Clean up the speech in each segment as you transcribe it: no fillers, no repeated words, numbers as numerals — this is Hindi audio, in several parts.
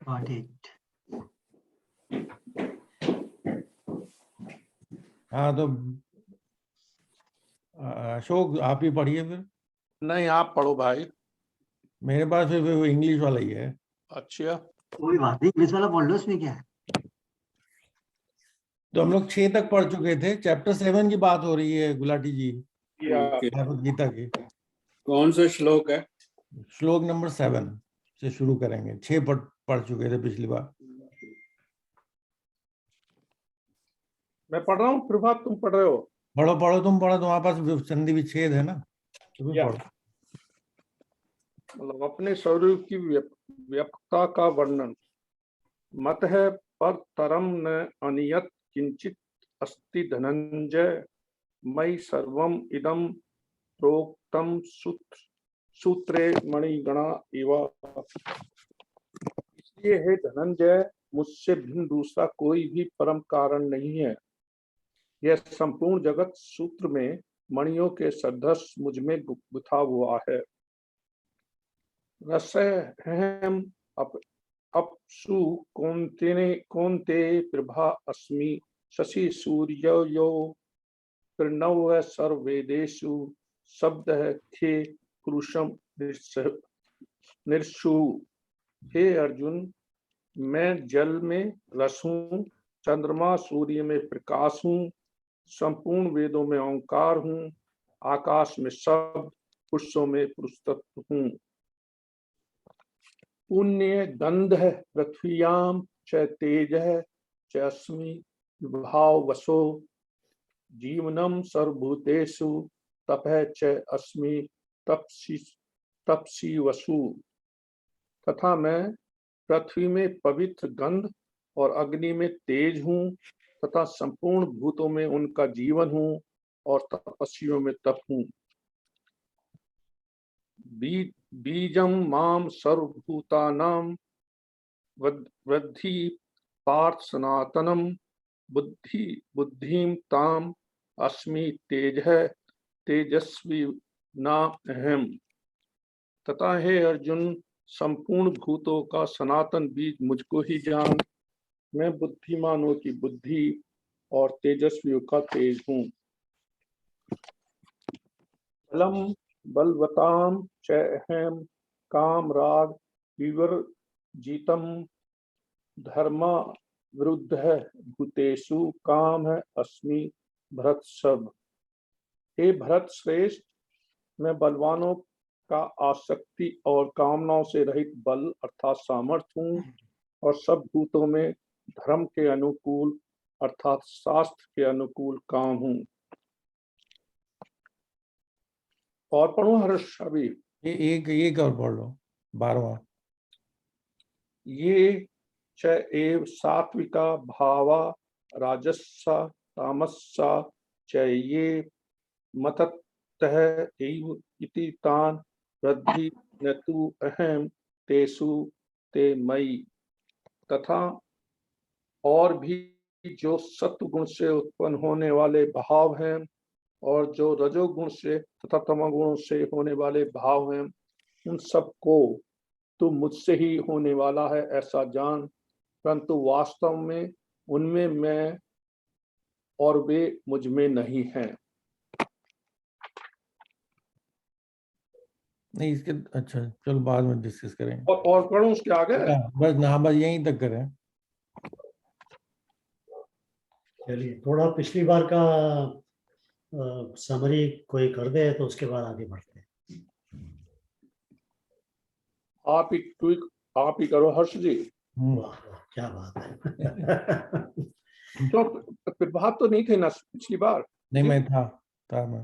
Got it. हाँ तो अशोक आप ही पढ़िए फिर। नहीं, आप पढ़ो भाई। मेरे पास फिर इंग्लिश वाला ही है। अच्छा, कोई बात नहीं, इंग्लिश वाला पढ़ लो, इसमें क्या है। तो हम लोग 6 तक पढ़ चुके थे। चैप्टर 7 की बात हो रही है गुलाटी जी, भगवद गीता की। कौन सा श्लोक है? श्लोक नंबर 7 से शुरू करेंगे। 6 पढ़ चुके थे पिछली बार। मैं पढ़ रहा हूँ, प्रभात तुम पढ़ रहे हो? पढ़ो पढ़ो, तुम पढ़ो, तुम्हारे पास संधि विच्छेद है ना, तुम्हें या। पढ़ो। मतलब अपने स्वरूप की व्यापकता का वर्णन। मत है पर तरम न अनियत किंचित अस्ति धनंजय, मयि सर्वम इदम प्रोक्तम सूत्रे मणिगणा इव। इसलिए हे धनंजय, मुझसे भिन्न दूसरा कोई भी परम कारण नहीं है। यह संपूर्ण जगत सूत्र में मणियों के सदृश मुझ में गुथा हुआ है। रसहम अपसु कौन्ते प्रभा अस्मि, शशि सूर्यो प्रणव सर्ववेदेषु, शब्द खे पुरुषम निर्षु। हे अर्जुन, मैं जल में रस हूँ, चंद्रमा सूर्य में प्रकाश हूँ, संपूर्ण वेदों में ओंकार हूँ, आकाश में शब्द, पुरुषों में पुरुषतत्व हूँ। पुण्य गंध पृथ्व्याम च तेज च अस्मि विभाव वसो, जीवनम सर्वभूतेषु तपः च अस्मि तपसी वसु। तथा मैं पृथ्वी में पवित्र गंध और अग्नि में तेज हूँ, तथा संपूर्ण भूतों में उनका जीवन हूँ और तपस्वियों में तप हूँ। बीजम माम सर्वभूतानां वृद्धि पार्थ सनातनम, बुद्धिम ताम अस्मि तेजस्वी ना अहम। तथा हे अर्जुन, संपूर्ण भूतों का सनातन बीज मुझको ही जान। मैं बुद्धिमानों की बुद्धि और तेजस्वियों का तेज हूँ। बलम बलवताम च अहम, काम राग विवर्जितम, धर्म विरुद्ध है भूतेषु, काम है अस्मि भरत सब। हे भरत श्रेष्ठ, मैं बलवानों का आसक्ति और कामनाओं से रहित बल अर्थात सामर्थ्य हूँ, और सब भूतों में धर्म के अनुकूल अर्थात शास्त्र के अनुकूल काम हूँ। और पढ़ो हर्ष अभी। एक और पढ़ लो, 12वां। ये च एव सात्विका भावा राजसा तामसा च ये मततः एव इति तान वृद्धि न तु अहम तेषु ते मयि। तथा और भी जो सत्व गुण से उत्पन्न होने वाले भाव हैं, और जो रजोगुण से तथा तमोगुण से होने वाले भाव हैं, उन सबको तू मुझसे ही होने वाला है ऐसा जान, परंतु वास्तव में उनमें मैं और वे मुझ में नहीं हैं। नहीं इसके, अच्छा चलो बाद में डिस्कस करेंगे। और पढ़ो उसके आगे। बस यहीं तक करें। चलिए थोड़ा पिछली बार का समरी कोई कर दे तो उसके बाद आगे बढ़ते हैं। आप ही करो हर्ष जी। वाह वाह, क्या बात है। तो प्रभात तो नहीं थे ना पिछली बार? नहीं मैं था मैं।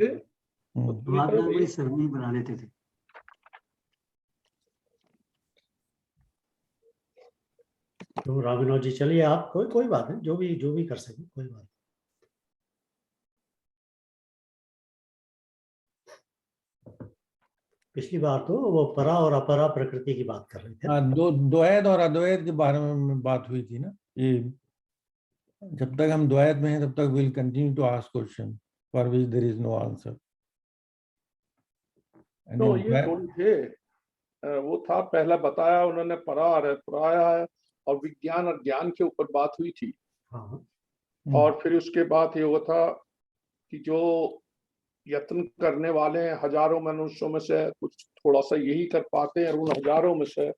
बाद में बड़ी सरमी बना लेते थे। तो राघुनाथ जी चलिए आप, कोई बात नहीं, जो भी कर सके, कोई बात। पिछली बार तो वो परा और अपरा प्रकृति की बात कर रहे थे। हाँ, द्वैत और अद्वैत के बारे में बात हुई थी ना। ये जब तक हम द्वैत में हैं तब तक will continue to ask question for which there is no answer. तो ये थोड़ी थे, वो था पहला बताया उन्होंने पराया है, और विज्ञान और ज्ञान के ऊपर बात हुई थी। हाँ और फिर उसके बाद ये हुआ था कि जो यत्न करने वाले हैं हजारों मनुष्यों में से कुछ थोड़ा सा यही कर पाते हैं, और उन हजारों में से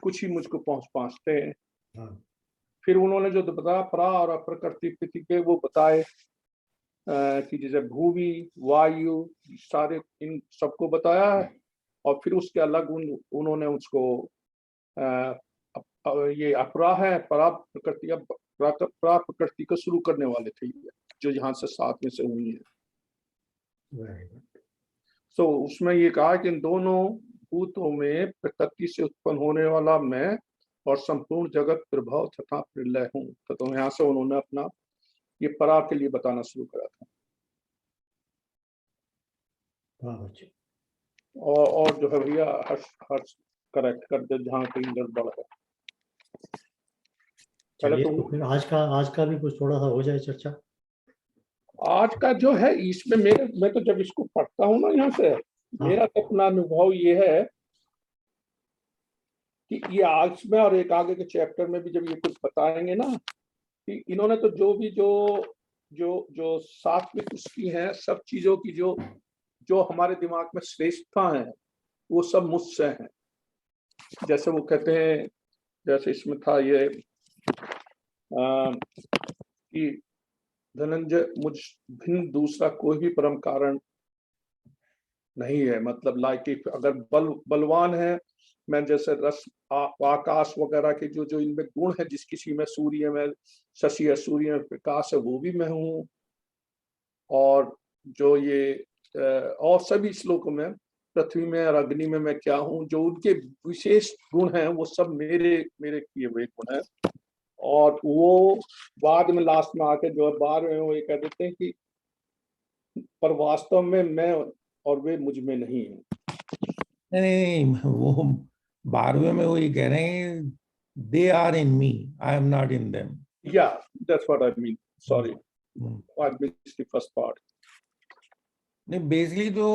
कुछ ही मुझको पहुंचते हैं। हाँ फिर उन्होंने जो बताया परा और अप्रकृति के वो बताए कि जैसे भूमि वायु सारे इन सबको बताया है, और फिर उसके अलग उन्होंने उसको ये अपरा है परा प्रकृति को शुरू करने वाले थे, जो यहाँ से 7 में से हुई है। very good. तो उसमें ये कहा कि इन दोनों भूतों में प्रकृति से उत्पन्न होने वाला मैं और संपूर्ण जगत प्रभाव तथा प्रलय हूँ। तो यहाँ से उन्होंने अपना ये परा के लिए बताना शुरू करा था। हाँ बच्चे और जो है भैया हर्ष करेक्ट कर दे जहाँ कहीं गड़बड़ है। चलिए तो फिर आज का भी कुछ थोड़ा सा हो जाए चर्चा। आज का जो है इसमें मैं तो जब इसको पढ़ता हूँ ना यहाँ से मेरा तो अपना अनुभव ये है कि ये आज में और एक आगे के चैप्टर में भी जब ये कुछ बताएंगे ना कि इन्होंने तो जो भी जो सात्विक उसकी हैं सब चीजों की जो हमारे दिमाग में श्रेष्ठता है वो सब मुझसे हैं। जैसे वो कहते हैं, जैसे इसमें था ये कि धनंजय मुझ भिन्न दूसरा कोई भी परम कारण नहीं है। मतलब लाइक अगर बलवान है, मैं जैसे रस आकाश वगैरह के जो इनमें गुण है, जिस किसी में सूर्य में शशि है, सूर्य में प्रकाश है, वो भी मैं हूँ। और जो ये और सभी श्लोकों में पृथ्वी में और अग्नि में मैं क्या हूँ, जो उनके विशेष गुण हैं वो सब मेरे किए हुए गुण हैं। और वो बाद में लास्ट में आके जो बार में वो ये कह देते हैं कि पर वास्तव में मैं और वे मुझ में नहीं है। नहीं, वो 12वें में वो ये कह रहे हैं they are in me, I am not in them. या that's what I mean, sorry I missed the first part. नहीं, बेसिकली तो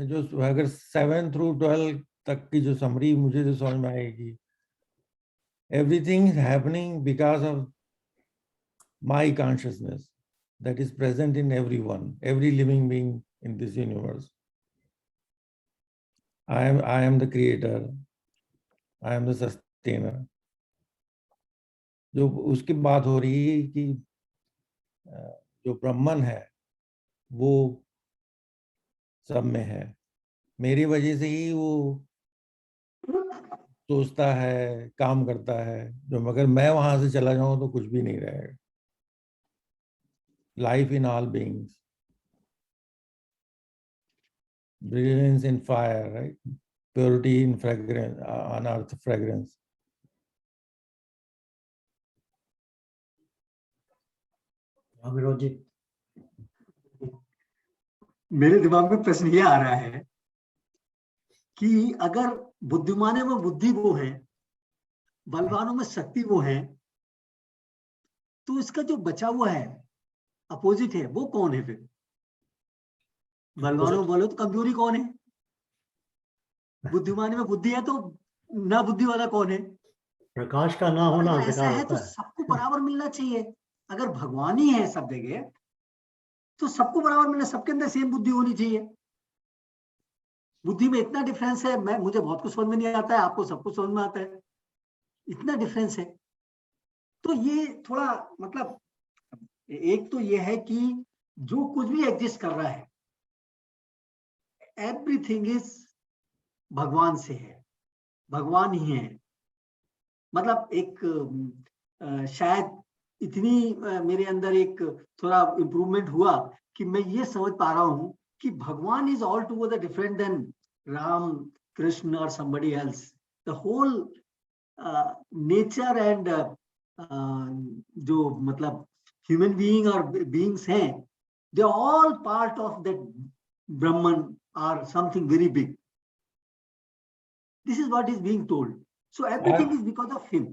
जो अगर 7 through 12 तक की जो समरी मुझे जो समझ में आएगी, everything is happening because of my consciousness that is present in everyone, every living being in this universe. I am the creator, I am the sustainer. जो उसकी बात हो रही है कि जो ब्रह्मन है वो सब में है, मेरी वजह से ही वो सोचता है, काम करता है। जो मगर मैं वहां से चला जाऊं तो कुछ भी नहीं रहेगा। Life in all beings, brilliance in fire, right? Purity in fragrance, on earth fragrance. हाँ विनोद जी। मेरे दिमाग में प्रश्न ये आ रहा है कि अगर बुद्धिमानों में बुद्धि वो है, बलवानों में शक्ति वो है, तो इसका जो बचा हुआ है अपोजिट है वो कौन है? फिर बलवानों में बोलो तो कमजोरी कौन है? बुद्धिमानी में बुद्धि है तो ना बुद्धि वाला कौन है? प्रकाश का ना होना अगर ऐसा अंधकार है होता तो है। सबको बराबर मिलना चाहिए। अगर भगवान ही है सब जगह तो सबको बराबर मिलना, सबके अंदर सेम बुद्धि होनी चाहिए। बुद्धि में इतना डिफरेंस है, मुझे बहुत कुछ समझ में नहीं आता है, आपको सब कुछ समझ में आता है, इतना डिफरेंस है। तो ये थोड़ा मतलब एक तो ये है कि जो कुछ भी एग्जिस्ट कर रहा है एवरीथिंग इज भगवान से है, भगवान ही है। मतलब एक शायद इतनी मेरे अंदर एक थोड़ा इम्प्रूवमेंट हुआ कि मैं ये समझ पा रहा हूं कि भगवान is altogether different than Ram, Krishna और somebody else. The whole nature and जो मतलब ह्यूमन बीइंग और बीइंग्स हैं, they are all part of that Brahman और something very big. This is what is being told. So everything is because of him.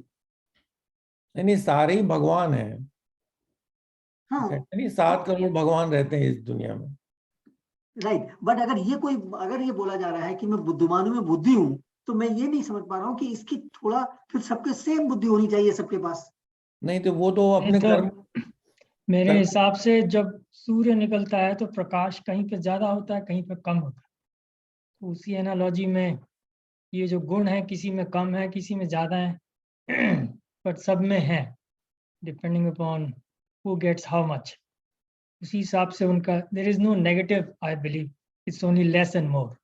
नहीं, सारे ही भगवान हैं। हाँ, नहीं, 7 करोड़ भगवान रहते हैं इस दुनिया में। राइट. बट अगर ये बोला जा रहा है कि मैं बुद्धिमानों में बुद्धि हूं, तो मैं ये नहीं समझ पा रहा हूँ कि इसकी थोड़ा फिर सबके सेम बुद्धि होनी चाहिए सबके पास। नहीं तो वो तो अपने तो कर्म मेरे कर्म- हिसाब से जब सूर्य निकलता है तो प्रकाश कहीं पे ज्यादा होता है, कहीं पे कम होता है। तो उसी एनालॉजी में ये जो गुण है, किसी में कम है, किसी में ज्यादा है, बट सब में है, depending upon who gets how much. उसी हिसाब से उनका there is no negative, I believe it's only less and more.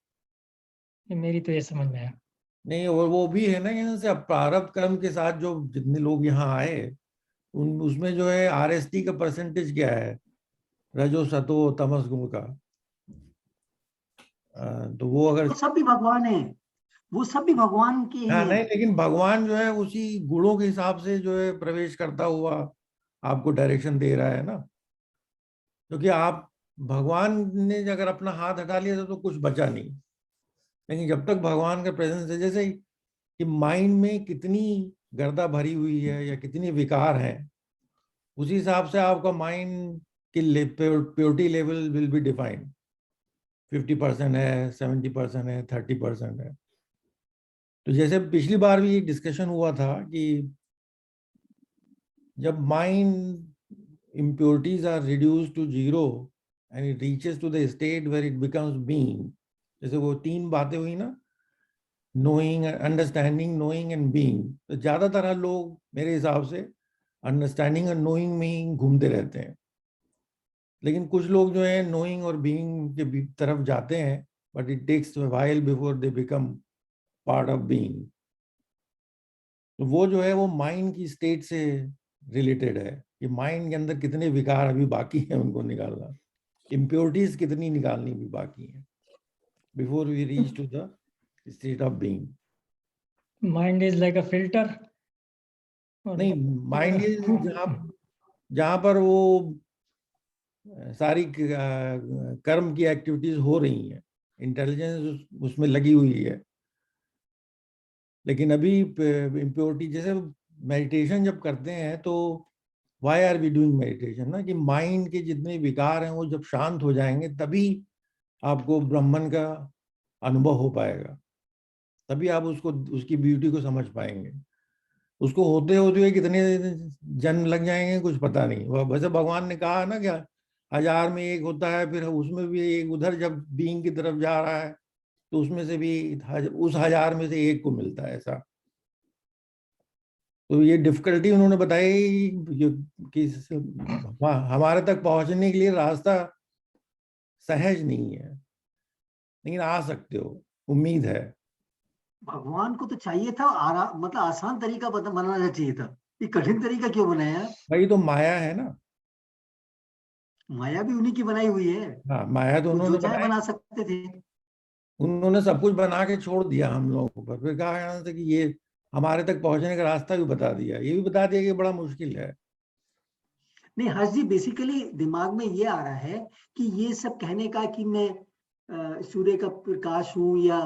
ये मेरी तो ये समझ में है। नहीं, और वो भी है ना, यहाँ से अब प्रारब्ध कर्म के साथ जो जितने लोग यहाँ आए उन उसमें जो है RST का परसेंटेज क्या है, रजो सतो तमस गुण का। तो वो अगर वो सब भी भगवान है, वो सब भी भगवान के ही हाँ नहीं, हैं। लेकिन भगवान जो है उसी गुणों के हिसाब से जो है प्रवेश करता हुआ आपको डायरेक्शन दे रहा है ना, क्योंकि आप भगवान ने अगर अपना हाथ हटा लिया तो कुछ बचा नहीं। लेकिन जब तक भगवान का प्रेजेंस है, जैसे कि माइंड में कितनी गर्दा भरी हुई है या कितनी विकार है, उसी हिसाब से आपका माइंड की purity level will be defined. 50% है, 70% है, 30% है। तो जैसे पिछली बार भी डिस्कशन हुआ था कि जब mind impurities are reduced to zero and it reaches to the state where it becomes being, जैसे वो 3 बातें हुई ना, knowing, understanding, knowing and being। तो ज्यादातर लोग मेरे हिसाब से अंडरस्टैंडिंग और नोइंग में ही घूमते रहते हैं, लेकिन कुछ लोग जो है नोइंग और बीइंग के तरफ जाते हैं, but it takes while before they become part of being. तो वो जो है वो माइंड की स्टेट से रिलेटेड है कि माइंड के अंदर कितने विकार अभी बाकी है उनको निकालना, इम्प्योरिटीज कितनी निकालनी भी बाकी है before we reach to the state of being. Mind is like a filter. नहीं, माइंड इज जहाँ जहाँ पर वो सारी कर्म की एक्टिविटीज हो रही हैं, इंटेलिजेंस उसमें लगी हुई है। लेकिन अभी इम्प्योरिटी, जैसे मेडिटेशन जब करते हैं तो why are we doing meditation ना, कि माइंड के जितने विकार हैं वो जब शांत हो जाएंगे तभी आपको ब्रह्मन का अनुभव हो पाएगा, तभी आप उसको उसकी ब्यूटी को समझ पाएंगे। उसको होते होते हुए कितने जन्म लग जाएंगे कुछ पता नहीं। वैसे भगवान ने कहा ना कि 1000 में एक होता है, फिर उसमें भी एक उधर जब बीइंग की तरफ जा रहा है तो उसमें से भी उस 1000 में से एक को मिलता है ऐसा। तो ये डिफिकल्टी उन्होंने बताई कि हमारे तक पहुंचने के लिए रास्ता सहज नहीं है, लेकिन आ सकते हो, उम्मीद है। भगवान को तो चाहिए था मतलब आसान तरीका बनाना चाहिए था, ये कठिन तरीका क्यों बनाया? भाई तो माया है ना, माया भी उन्हीं की बनाई हुई है, हाँ माया तो वो उन्होंने जो चाहे बनाई, बना सकते थे। उन्होंने सब कुछ बना के छोड़ दिया हम लोगों पर, फिर कहा यहाँ से कि ये हमारे तक पहुंचने का रास्ता भी बता दिया, ये भी बता दिया कि बड़ा मुश्किल है। नहीं हर्ष जी, बेसिकली दिमाग में ये आ रहा है कि ये सब कहने का कि मैं सूर्य का प्रकाश हूं या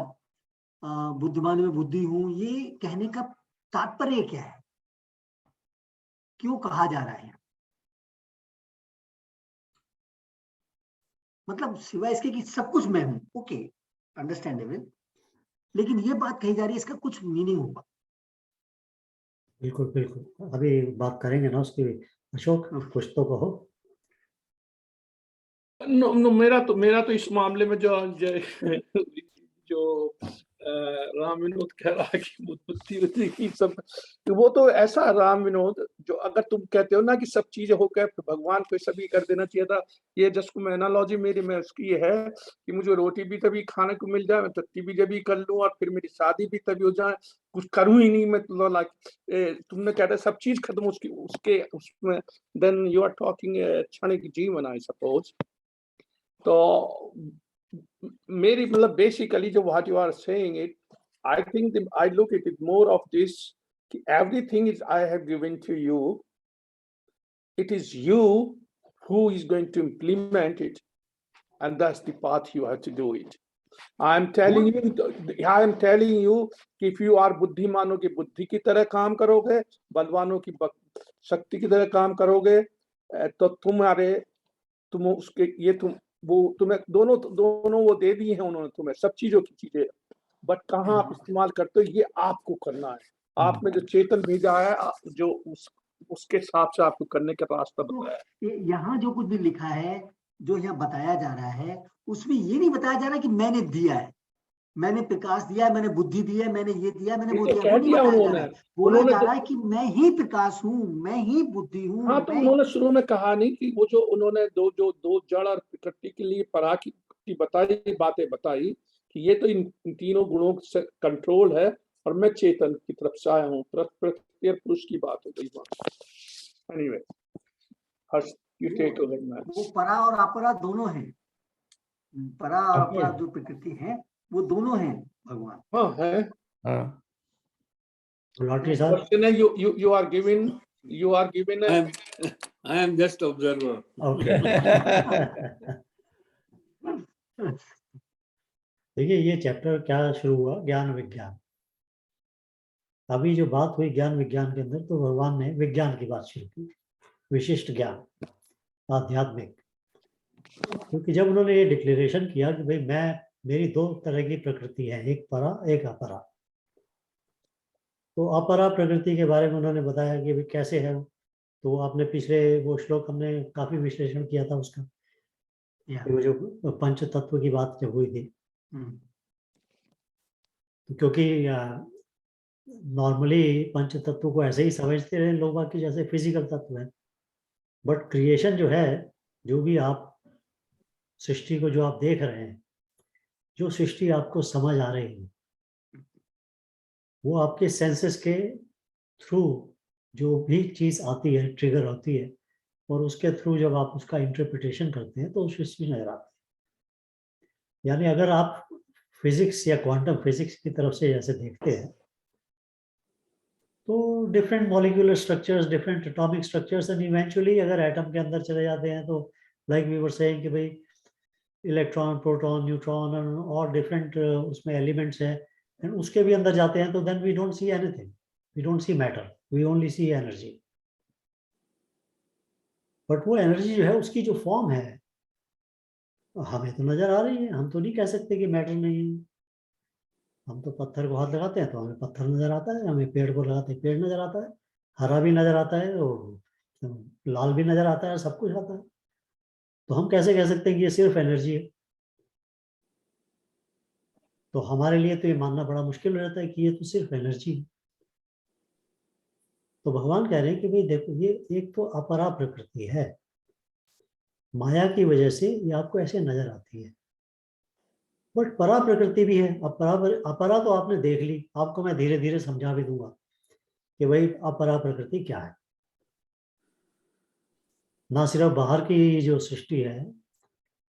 बुद्धिमान में बुद्धि हूं, ये कहने का तात्पर्य क्या है, क्यों कहा जा रहा है? मतलब सिवाय इसके कि सब कुछ मैं हूं, ओके अंडरस्टैंडेबल, लेकिन ये बात कही जा रही है, इसका कुछ मीनिंग होगा। बिल्कुल बिल्कुल, अभी बात करेंगे ना उसकी। अशोक कुछ तो कहो। मेरा तो इस मामले में जो राम विनोद कह रहा है कि बुद्धि की सब, तो वो तो ऐसा राम विनोद, जो अगर तुम कहते हो ना कि सब चीजें हो गए भगवान को सभी कर देना चाहिए था, ये जस्ट में एनालॉजी मेरी में उसकी ये है कि मुझे रोटी भी तभी खाने को मिल जाए, मैं तत्ती भी जब कर लूं, और फिर मेरी शादी भी तभी हो जाए, कुछ करूं ही नहीं मैं, तो लाइक तुमने कहता सब चीज खत्म उसके उसमें, देन यू आर टॉकिंग क्षणिक जीवन आई सपोज। तो मेरी मतलब बेसिकली जो what you are saying it, I think I look it is more of this कि everything is I have given to you, it is you who is going to implement it, and that's the path you have to do it. I am telling you कि if you are बुद्धिमानों की बुद्धि की तरह काम करोगे, बलवानों की शक्ति की तरह काम करोगे, तो तुम उसके ये तुम वो तुम्हें दोनों वो दे दिए हैं उन्होंने, तुम्हें सब चीजों की चीजें बट कहाँ आप इस्तेमाल करते हो ये आपको करना है। आपने जो चेतन भेजा है जो उसके हिसाब से आपको करने का रास्ता तो बताया। यहाँ जो कुछ भी लिखा है, जो यहाँ बताया जा रहा है, उसमें ये नहीं बताया जा रहा कि मैंने दिया है, मैंने प्रकाश दिया है, मैंने बुद्धि दी है, मैंने ये दिया, मैंने ये वो तो दिया, कह वो नहीं दिया बताया जा उन्होंने। रहा है। बोला उन्होंने जा तो रहा है कि मैं ही प्रकाश हूँ, मैं ही बुद्धि हूँ। हाँ, तो उन्होंने शुरू में कहा नहीं कि वो जो उन्होंने दो जड़ और प्रकृति के लिए परा की बताई बातें बताई कि ये तो इन तीनों गुणों से कंट्रोल है और मैं चेतन की तरफ से आया हूँ। प्रत्येक पुरुष की बात हो गई वहां। Anyway, Harsh you take over man. वो परा और अपरा दोनों हैं, परा और अपरा Okay. जो प्रकृति है वो दोनों हैं भगवान। हाँ है। हाँ, लॉटरी साहब, क्वेश्चन है you are given a I am just observer. Okay. देखिए ये चैप्टर क्या शुरू हुआ, ज्ञान विज्ञान। अभी जो बात हुई ज्ञान विज्ञान के अंदर, तो भगवान ने विज्ञान की बात शुरू की, विशिष्ट ज्ञान, आध्यात्मिक। क्योंकि जब उन्होंने ये डिक्लेरेशन किया कि भाई मेरी दो तरह की प्रकृति है, एक परा एक अपरा, तो अपरा प्रकृति के बारे में उन्होंने बताया कि भाई कैसे है। तो आपने पिछले वो श्लोक हमने काफी विश्लेषण किया था उसका, वो जो पंच तत्व की बात जब हुई थी। क्योंकि नॉर्मली पंच तत्व को ऐसे ही समझते रहे लोग बाकी जैसे फिजिकल तत्व है, बट क्रिएशन जो है, जो भी आप सृष्टि को जो आप देख रहे हैं, जो सृष्टि आपको समझ आ रही है, वो आपके सेंसेस के थ्रू जो भी चीज आती है, ट्रिगर होती है, और उसके थ्रू जब आप उसका इंटरप्रिटेशन करते हैं तो वो सृष्टि नजर आती है। यानी अगर आप फिजिक्स या क्वांटम फिजिक्स की तरफ से जैसे देखते हैं, तो different molecular structures, different atomic structures, and eventually अगर एटम के अंदर चले जाते हैं तो लाइक वी वर सेइंग कि भाई इलेक्ट्रॉन, प्रोटॉन, न्यूट्रॉन और डिफरेंट उसमें एलिमेंट्स हैं, एंड उसके भी अंदर जाते हैं, तो then we don't see anything, we don't see matter, we only see energy. But वो एनर्जी जो है उसकी जो फॉर्म है हमें तो नजर आ रही है, हम तो नहीं कह सकते कि मैटर नहीं है। हम तो पत्थर को हाथ लगाते हैं तो हमें पत्थर नजर आता है, हमें पेड़ को लगाते हैं पेड़ नजर आता है, हरा भी नजर आता है और लाल भी नजर आता है, सब कुछ आता है। तो हम कैसे कह सकते हैं कि ये सिर्फ एनर्जी है? तो हमारे लिए तो ये मानना बड़ा मुश्किल हो जाता है कि ये तो सिर्फ एनर्जी है। तो भगवान कह रहे हैं कि भाई देखो, ये एक तो अपरा प्रकृति है, माया की वजह से ये आपको ऐसे नजर आती है, बट परा प्रकृति भी है। अपरा तो आपने देख ली, आपको मैं धीरे धीरे समझा भी दूंगा कि भाई अपरा प्रकृति क्या है। ना सिर्फ बाहर की जो सृष्टि है,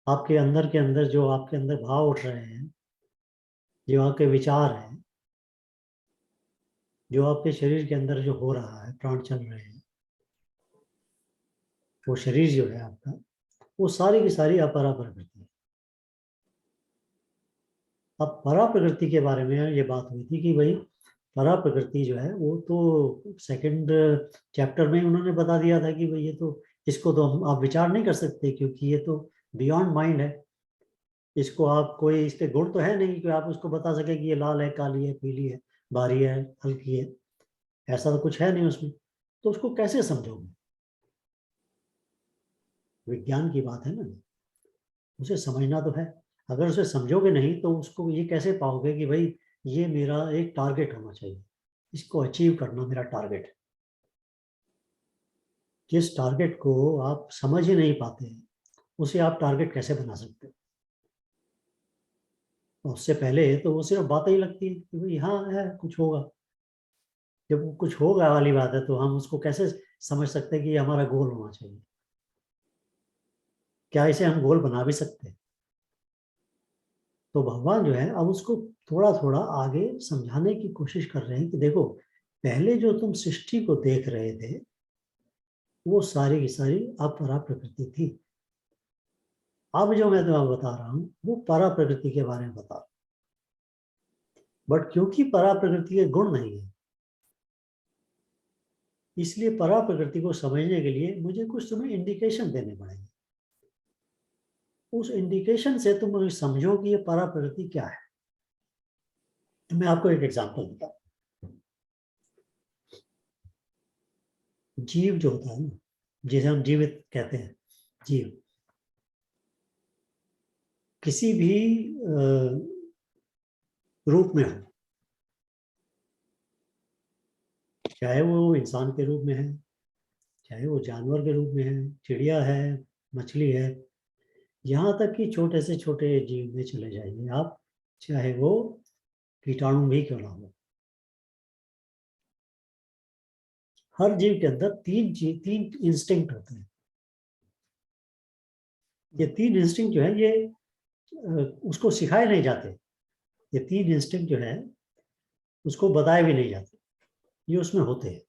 आपके अंदर के अंदर जो आपके अंदर भाव उठ रहे हैं, जो आपके विचार हैं, जो आपके शरीर के अंदर जो हो रहा है, प्राण चल रहे हैं, वो शरीर जो है आपका, वो सारी की सारी अपरा प्रकृति है। अब परा प्रकृति के बारे में ये बात हुई थी कि भाई परा प्रकृति जो है वो तो सेकंड चैप्टर में उन्होंने बता दिया था कि भाई ये तो, इसको तो हम आप विचार नहीं कर सकते क्योंकि ये तो बियॉन्ड माइंड है। इसको आप कोई, इसके गुण तो है नहीं कि आप उसको बता सके कि ये लाल है, काली है, पीली है, भारी है, हल्की है, ऐसा तो कुछ है नहीं उसमें। तो उसको कैसे समझोगे? विज्ञान की बात है ना, उसे समझना तो है। अगर उसे समझोगे नहीं तो उसको ये कैसे पाओगे कि भाई ये मेरा एक टारगेट होना चाहिए, इसको अचीव करना मेरा टारगेट है। जिस टारगेट को आप समझ ही नहीं पाते उसे आप टारगेट कैसे बना सकते हो? उससे पहले तो वो सिर्फ बातें ही लगती है कि भाई हाँ है, कुछ होगा। जब वो कुछ होगा वाली बात है तो हम उसको कैसे समझ सकते हैं कि ये हमारा गोल होना चाहिए? क्या इसे हम गोल बना भी सकते हैं? तो भगवान जो है अब उसको थोड़ा थोड़ा आगे समझाने की कोशिश कर रहे हैं कि देखो, पहले जो तुम सृष्टि को देख रहे थे वो सारी की सारी अपरा प्रकृति थी। अब जो मैं तुम्हें बता रहा हूं वो परा प्रकृति के बारे में बता रहा हूं। बट क्योंकि परा प्रकृति के गुण नहीं है, इसलिए परा प्रकृति को समझने के लिए मुझे कुछ तुम्हें इंडिकेशन देने पड़ेंगे। उस इंडिकेशन से तुम समझो कि ये परा प्रकृति क्या है। मैं आपको एक एग्जांपल बताऊं। जीव जो होता है ना, जिसे हम जीवित कहते हैं, जीव किसी भी रूप में हो, चाहे वो इंसान के रूप में है, चाहे वो जानवर के रूप में है, चिड़िया है, मछली है, यहाँ तक कि छोटे से छोटे जीव में चले जाइए आप, चाहे वो कीटाणु भी क्यों ना हो, हर जीव के अंदर तीन इंस्टिंक्ट होते हैं। ये तीन इंस्टिंक्ट जो है ये उसको सिखाए नहीं जाते। ये तीन इंस्टिंक्ट जो है उसको बताए भी नहीं जाते, ये उसमें होते हैं।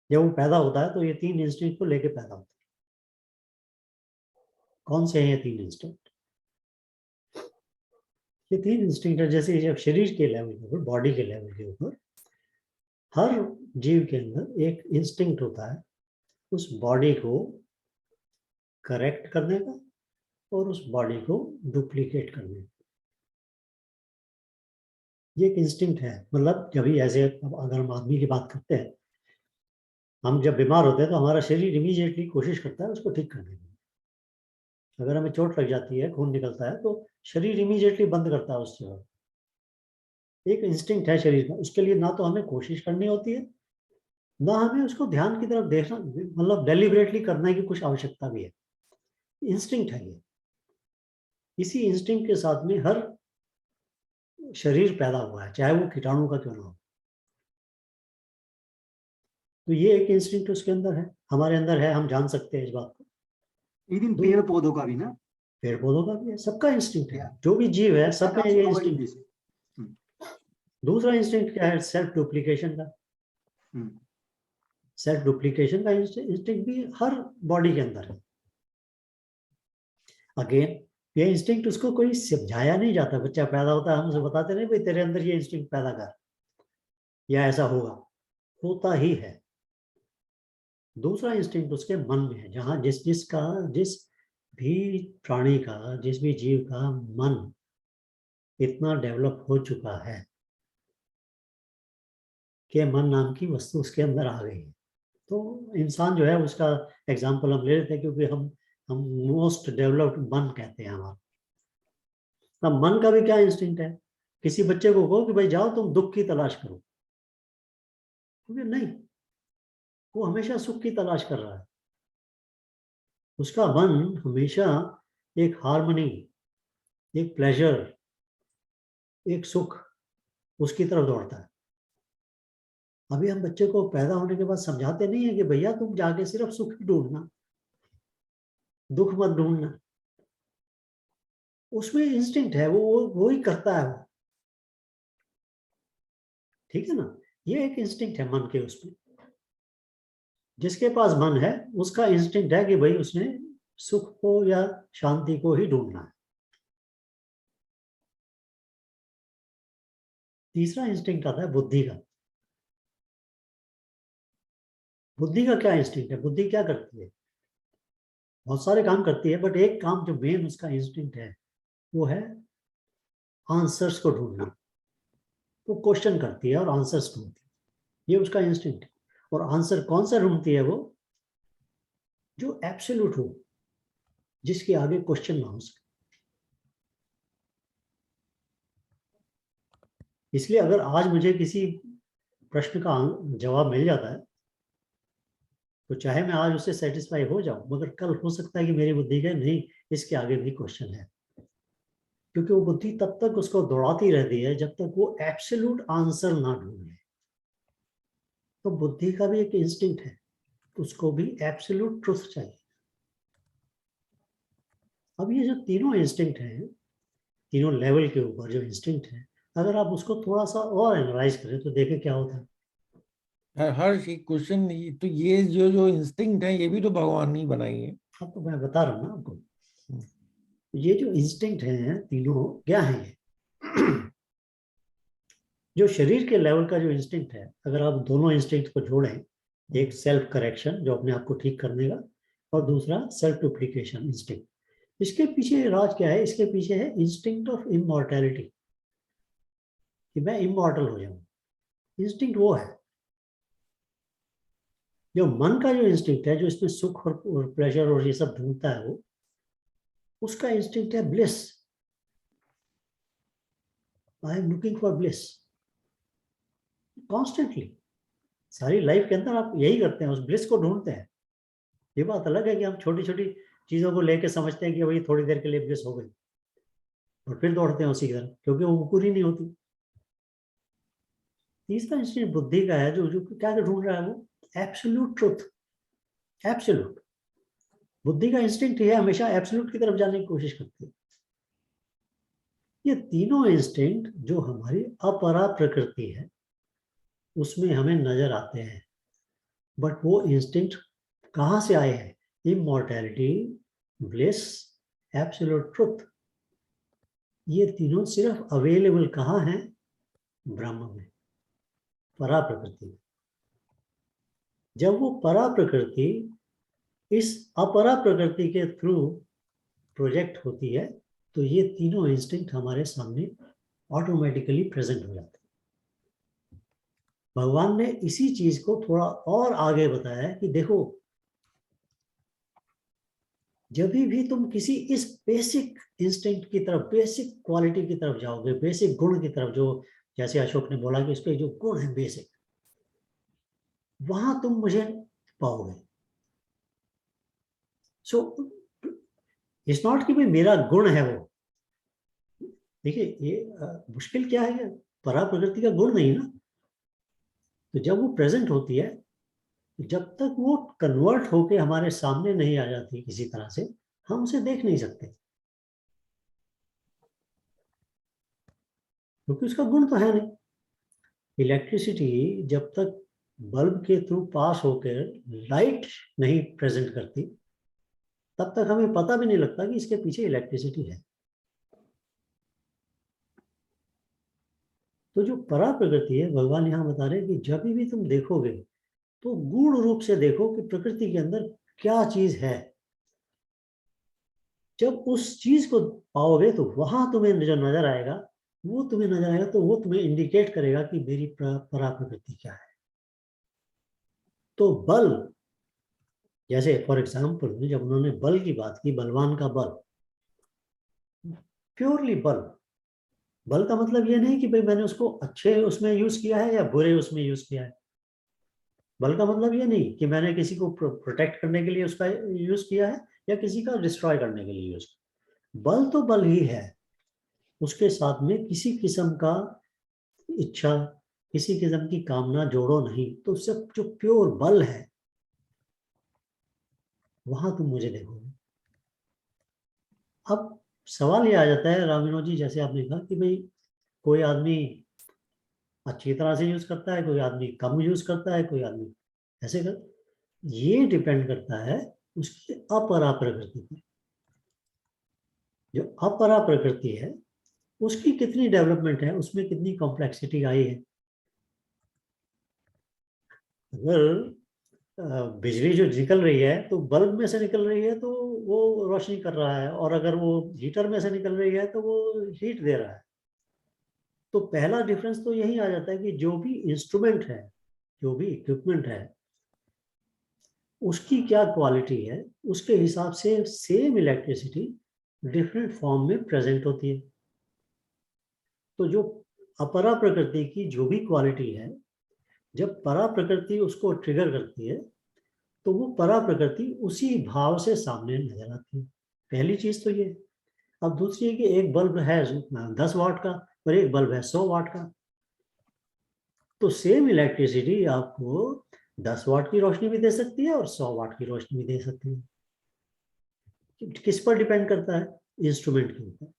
जब वो पैदा होता है तो ये तीन इंस्टिंक्ट को लेके पैदा होता है। कौन से हैं ये तीन इंस्टिंक्ट? ये तीन इंस्टिंक्ट है, जैसे जब शरीर के लेवल के ऊपर, बॉडी के लेवल के ऊपर हर जीव के अंदर एक इंस्टिंक्ट होता है उस बॉडी को करेक्ट करने का और उस बॉडी को डुप्लीकेट करने का। ये एक इंस्टिंक्ट है। मतलब जब भी ऐसे, अगर हम आदमी की बात करते हैं, हम जब बीमार होते हैं तो हमारा शरीर इमीडिएटली कोशिश करता है उसको ठीक करने की। अगर हमें चोट लग जाती है, खून निकलता है, तो शरीर इमीडिएटली बंद करता है उस जगह। एक इंस्टिंक्ट है शरीर का, उसके लिए ना तो हमें कोशिश करनी होती है, ना हमें उसको ध्यान की तरफ देखना, मतलब डेलिबरेटली करने की कुछ आवश्यकता भी है। इंस्टिंक्ट है ये। इसी इंस्टिंक्ट के साथ में हर शरीर पैदा हुआ है, चाहे वो कीटाणु का क्यों ना हो। तो ये एक इंस्टिंक्ट उसके अंदर है, हमारे अंदर है, हम जान सकते हैं इस बात को। इवन पेड़ पौधों का भी ना, पेड़ पौधों का भी है, सबका इंस्टिंक्ट है। जो भी जीव है सब में ये इंस्टिंक्ट। दूसरा इंस्टिंक्ट क्या है? सेल्फ डुप्लीकेशन का। सेल्फ डुप्लीकेशन का इंस्टिंक्ट भी हर बॉडी के अंदर है। अगेन ये इंस्टिंक्ट उसको कोई समझाया नहीं जाता। बच्चा पैदा होता है, हम उसे बताते नहीं भाई तेरे अंदर ये इंस्टिंक्ट पैदा कर, या ऐसा होगा, होता ही है। दूसरा इंस्टिंक्ट उसके मन में है, जहां जिस भी प्राणी का, जिस भी जीव का मन इतना डेवलप हो चुका है कि मन नाम की वस्तु उसके अंदर आ गई है। तो इंसान जो है उसका एग्जाम्पल हम ले लेते हैं, क्योंकि हम मोस्ट डेवलप्ड मन कहते हैं हमारा। अब मन का भी क्या इंस्टिंक्ट है? किसी बच्चे को कहो कि भाई जाओ तुम दुख की तलाश करो, क्योंकि नहीं, वो हमेशा सुख की तलाश कर रहा है। उसका मन हमेशा एक हार्मनी, एक प्लेजर, एक सुख उसकी तरफ दौड़ता है। अभी हम बच्चे को पैदा होने के बाद समझाते नहीं है कि भैया तुम जाके सिर्फ सुख ही ढूंढना, दुख मत ढूंढना। उसमें इंस्टिंक्ट है, वो ही करता है वो, ठीक है ना। ये एक इंस्टिंक्ट है मन के। उसमें जिसके पास मन है उसका इंस्टिंक्ट है कि भाई उसने सुख को या शांति को ही ढूंढना है। तीसरा इंस्टिंक्ट आता है बुद्धि का। बुद्धि का क्या इंस्टिंक्ट है? बुद्धि क्या करती है? बहुत सारे काम करती है, बट एक काम जो मेन उसका इंस्टिंक्ट है वो है आंसर्स को ढूंढना। वो क्वेश्चन करती है और आंसर्स ढूंढती है, ये उसका इंस्टिंक्ट है। और आंसर कौन सा ढूंढती है? वो जो एब्सोल्यूट हो, जिसके आगे क्वेश्चन ना हो सके। इसलिए अगर आज मुझे किसी प्रश्न का जवाब मिल जाता है तो चाहे मैं आज उससे सेटिस्फाई हो जाऊं, मगर कल हो सकता है कि मेरी बुद्धि के नहीं, इसके आगे भी क्वेश्चन है। क्योंकि वो बुद्धि तब तक उसको दौड़ाती रहती है जब तक वो एब्सोल्यूट आंसर ना ढूंढ ले। तो बुद्धि का भी एक इंस्टिंक्ट है, उसको भी एब्सोल्यूट ट्रुथ चाहिए। अब ये जो तीनों इंस्टिंक्ट हैं, तीनों लेवल के ऊपर जो इंस्टिंक्ट है, अगर आप उसको थोड़ा सा और एनालाइज करें तो देखें क्या होता है। हर क्वेश्चन, तो ये जो इंस्टिंक्ट है ये भी तो भगवान ने बनाई है। अब तो मैं बता रहा हूँ ना आपको, ये जो इंस्टिंक्ट हैं तीनों क्या है ये? जो शरीर के लेवल का जो इंस्टिंक्ट है, अगर आप दोनों इंस्टिंक्ट को जोड़ें, एक सेल्फ करेक्शन जो अपने आप को ठीक करने का, और दूसरा सेल्फ डुप्लीकेशन इंस्टिंक्ट, इसके पीछे राज क्या है? इसके पीछे है इंस्टिंक्ट ऑफ इमॉर्टैलिटी। कि मैं इमॉर्टल हो जाऊं। इंस्टिंक्ट वो है। जो मन का जो इंस्टिंक्ट है, जो इसमें सुख और प्लेजर और ये सब ढूंढता है, वो उसका इंस्टिंक्ट है bliss. I am looking for bliss constantly. सारी लाइफ के अंदर आप यही करते हैं, उस ब्लिस को ढूंढते हैं। ये बात अलग है कि हम छोटी छोटी चीजों को लेके समझते हैं कि भाई थोड़ी देर के लिए ब्लिस हो गई, और फिर दौड़ते हैं उसी की तरफ, क्योंकि वो पूरी नहीं होती। तीसरा इंस्टिंक्ट बुद्धि का है, जो जो क्या ढूंढ रहा है, वो एब्सोल्यूट ट्रुथ। एब्सोल्यूट बुद्धि का इंस्टिंक्ट है हमेशा एब्सोल्यूट की तरफ जाने की कोशिश करती है। ये तीनों इंस्टिंक्ट जो हमारी अपरा प्रकृति है उसमें हमें नजर आते हैं, बट वो इंस्टिंक्ट कहाँ से आए हैं? इमॉर्टैलिटी, ब्लिस, एब्सोल्यूट ट्रुथ, ये तीनों सिर्फ अवेलेबल कहाँ हैं? ब्रह्म में, परा प्रकृति में। जब वो परा प्रकृति इस अपरा प्रकृति के थ्रू प्रोजेक्ट होती है, तो ये तीनों इंस्टिंक्ट हमारे सामने ऑटोमेटिकली प्रेजेंट हो जाते हैं। भगवान ने इसी चीज को थोड़ा और आगे बताया कि देखो, जब भी तुम किसी इस बेसिक इंस्टिंक्ट की तरफ, बेसिक क्वालिटी की तरफ जाओगे, बेसिक गुण की तरफ, जो जैसे अशोक ने बोला कि उसके जो गुण है बेसिक, वहां तुम मुझे पाओगे। सो इट्स नॉट कि भाई मेरा गुण है वो। देखिए ये मुश्किल क्या है, परा प्रकृति का गुण नहीं ना। तो जब वो प्रेजेंट होती है, जब तक वो कन्वर्ट होके हमारे सामने नहीं आ जाती किसी तरह से, हम उसे देख नहीं सकते, क्योंकि उसका गुण तो है नहीं। इलेक्ट्रिसिटी जब तक बल्ब के थ्रू पास होकर लाइट नहीं प्रेजेंट करती, तब तक हमें पता भी नहीं लगता कि इसके पीछे इलेक्ट्रिसिटी है। तो जो परा प्रकृति है, भगवान यहां बता रहे हैं कि जब भी तुम देखोगे तो गूढ़ रूप से देखो कि प्रकृति के अंदर क्या चीज है। जब उस चीज को पाओगे तो वहां तुम्हें जो नजर आएगा, वो तुम्हें नजर आएगा, तो वो तुम्हें इंडिकेट करेगा कि मेरी परा प्रकृति क्या है। तो बल, जैसे फॉर एग्जाम्पल जब उन्होंने बल की बात की, बलवान का बल, प्योरली बल। बल का मतलब ये नहीं कि भाई मैंने उसको अच्छे उसमें यूज किया है या बुरे उसमें यूज किया है। बल का मतलब ये नहीं कि मैंने किसी को प्रोटेक्ट करने के लिए उसका यूज किया है या किसी का डिस्ट्रॉय करने के लिए यूज किया। बल तो बल ही है, उसके साथ में किसी किस्म का इच्छा, किसी किस्म की कामना जोड़ो नहीं। तो सब जो प्योर बल है, वहां तुम मुझे देखोगे। अब सवाल ये आ जाता है रामिनो जी, जैसे आपने कहा कि भाई कोई आदमी अच्छी तरह से यूज करता है, कोई आदमी कम यूज करता है, कोई आदमी ऐसे कर, ये डिपेंड करता है उसकी अपरा प्रकृति पर। जो अपरा प्रकृति है उसकी कितनी डेवलपमेंट है, उसमें कितनी कॉम्प्लेक्सिटी आई है। अगर बिजली जो निकल रही है तो बल्ब में से निकल रही है तो वो रोशनी कर रहा है, और अगर वो हीटर में से निकल रही है तो वो हीट दे रहा है। तो पहला डिफरेंस तो यही आ जाता है कि जो भी इंस्ट्रूमेंट है, जो भी इक्विपमेंट है, उसकी क्या क्वालिटी है, उसके हिसाब से सेम इलेक्ट्रिसिटी डिफरेंट फॉर्म में प्रेजेंट होती है। तो जो अपरा प्रकृति की जो भी क्वालिटी है, जब परा प्रकृति उसको ट्रिगर करती है तो वो परा प्रकृति उसी भाव से सामने नजर आती है। पहली चीज तो ये। अब दूसरी है कि एक बल्ब है 10 वाट का और एक बल्ब है 100 वाट का, तो सेम इलेक्ट्रिसिटी आपको 10 वाट की रोशनी भी दे सकती है और 100 वाट की रोशनी भी दे सकती है। किस पर डिपेंड करता है? इंस्ट्रूमेंट के ऊपर।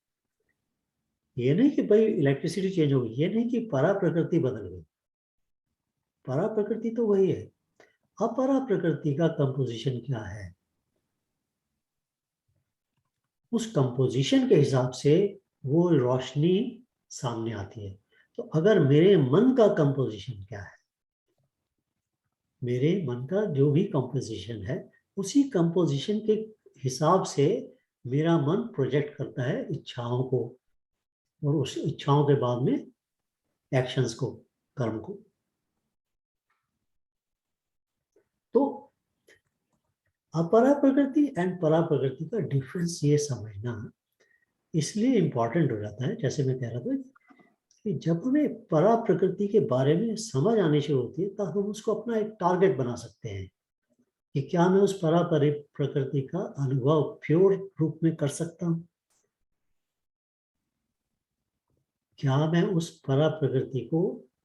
ये नहीं कि भाई इलेक्ट्रिसिटी चेंज हो गई, ये नहीं कि परा प्रकृति बदल गई। परा प्रकृति तो वही है। अपरा प्रकृति का कंपोजिशन क्या है, उस कंपोजिशन के हिसाब से वो रोशनी सामने आती है। तो अगर मेरे मन का कंपोजिशन क्या है, मेरे मन का जो भी कंपोजिशन है, उसी कंपोजिशन के हिसाब से मेरा मन प्रोजेक्ट करता है इच्छाओं को, और उस इच्छाओं के बाद में एक्शंस को, कर्म को। तो अपरा प्रकृति एंड परा प्रकृति का डिफरेंस ये समझना इसलिए इम्पोर्टेंट हो जाता है, जैसे मैं कह रहा था कि जब हमें परा प्रकृति के बारे में समझ आनी शुरू होती है तब हम उसको अपना एक टारगेट बना सकते हैं कि क्या मैं उस परा प्रकृति का अनुभव प्योर रूप में कर सकता हूँ, क्या मैं उस परा प्रकृति को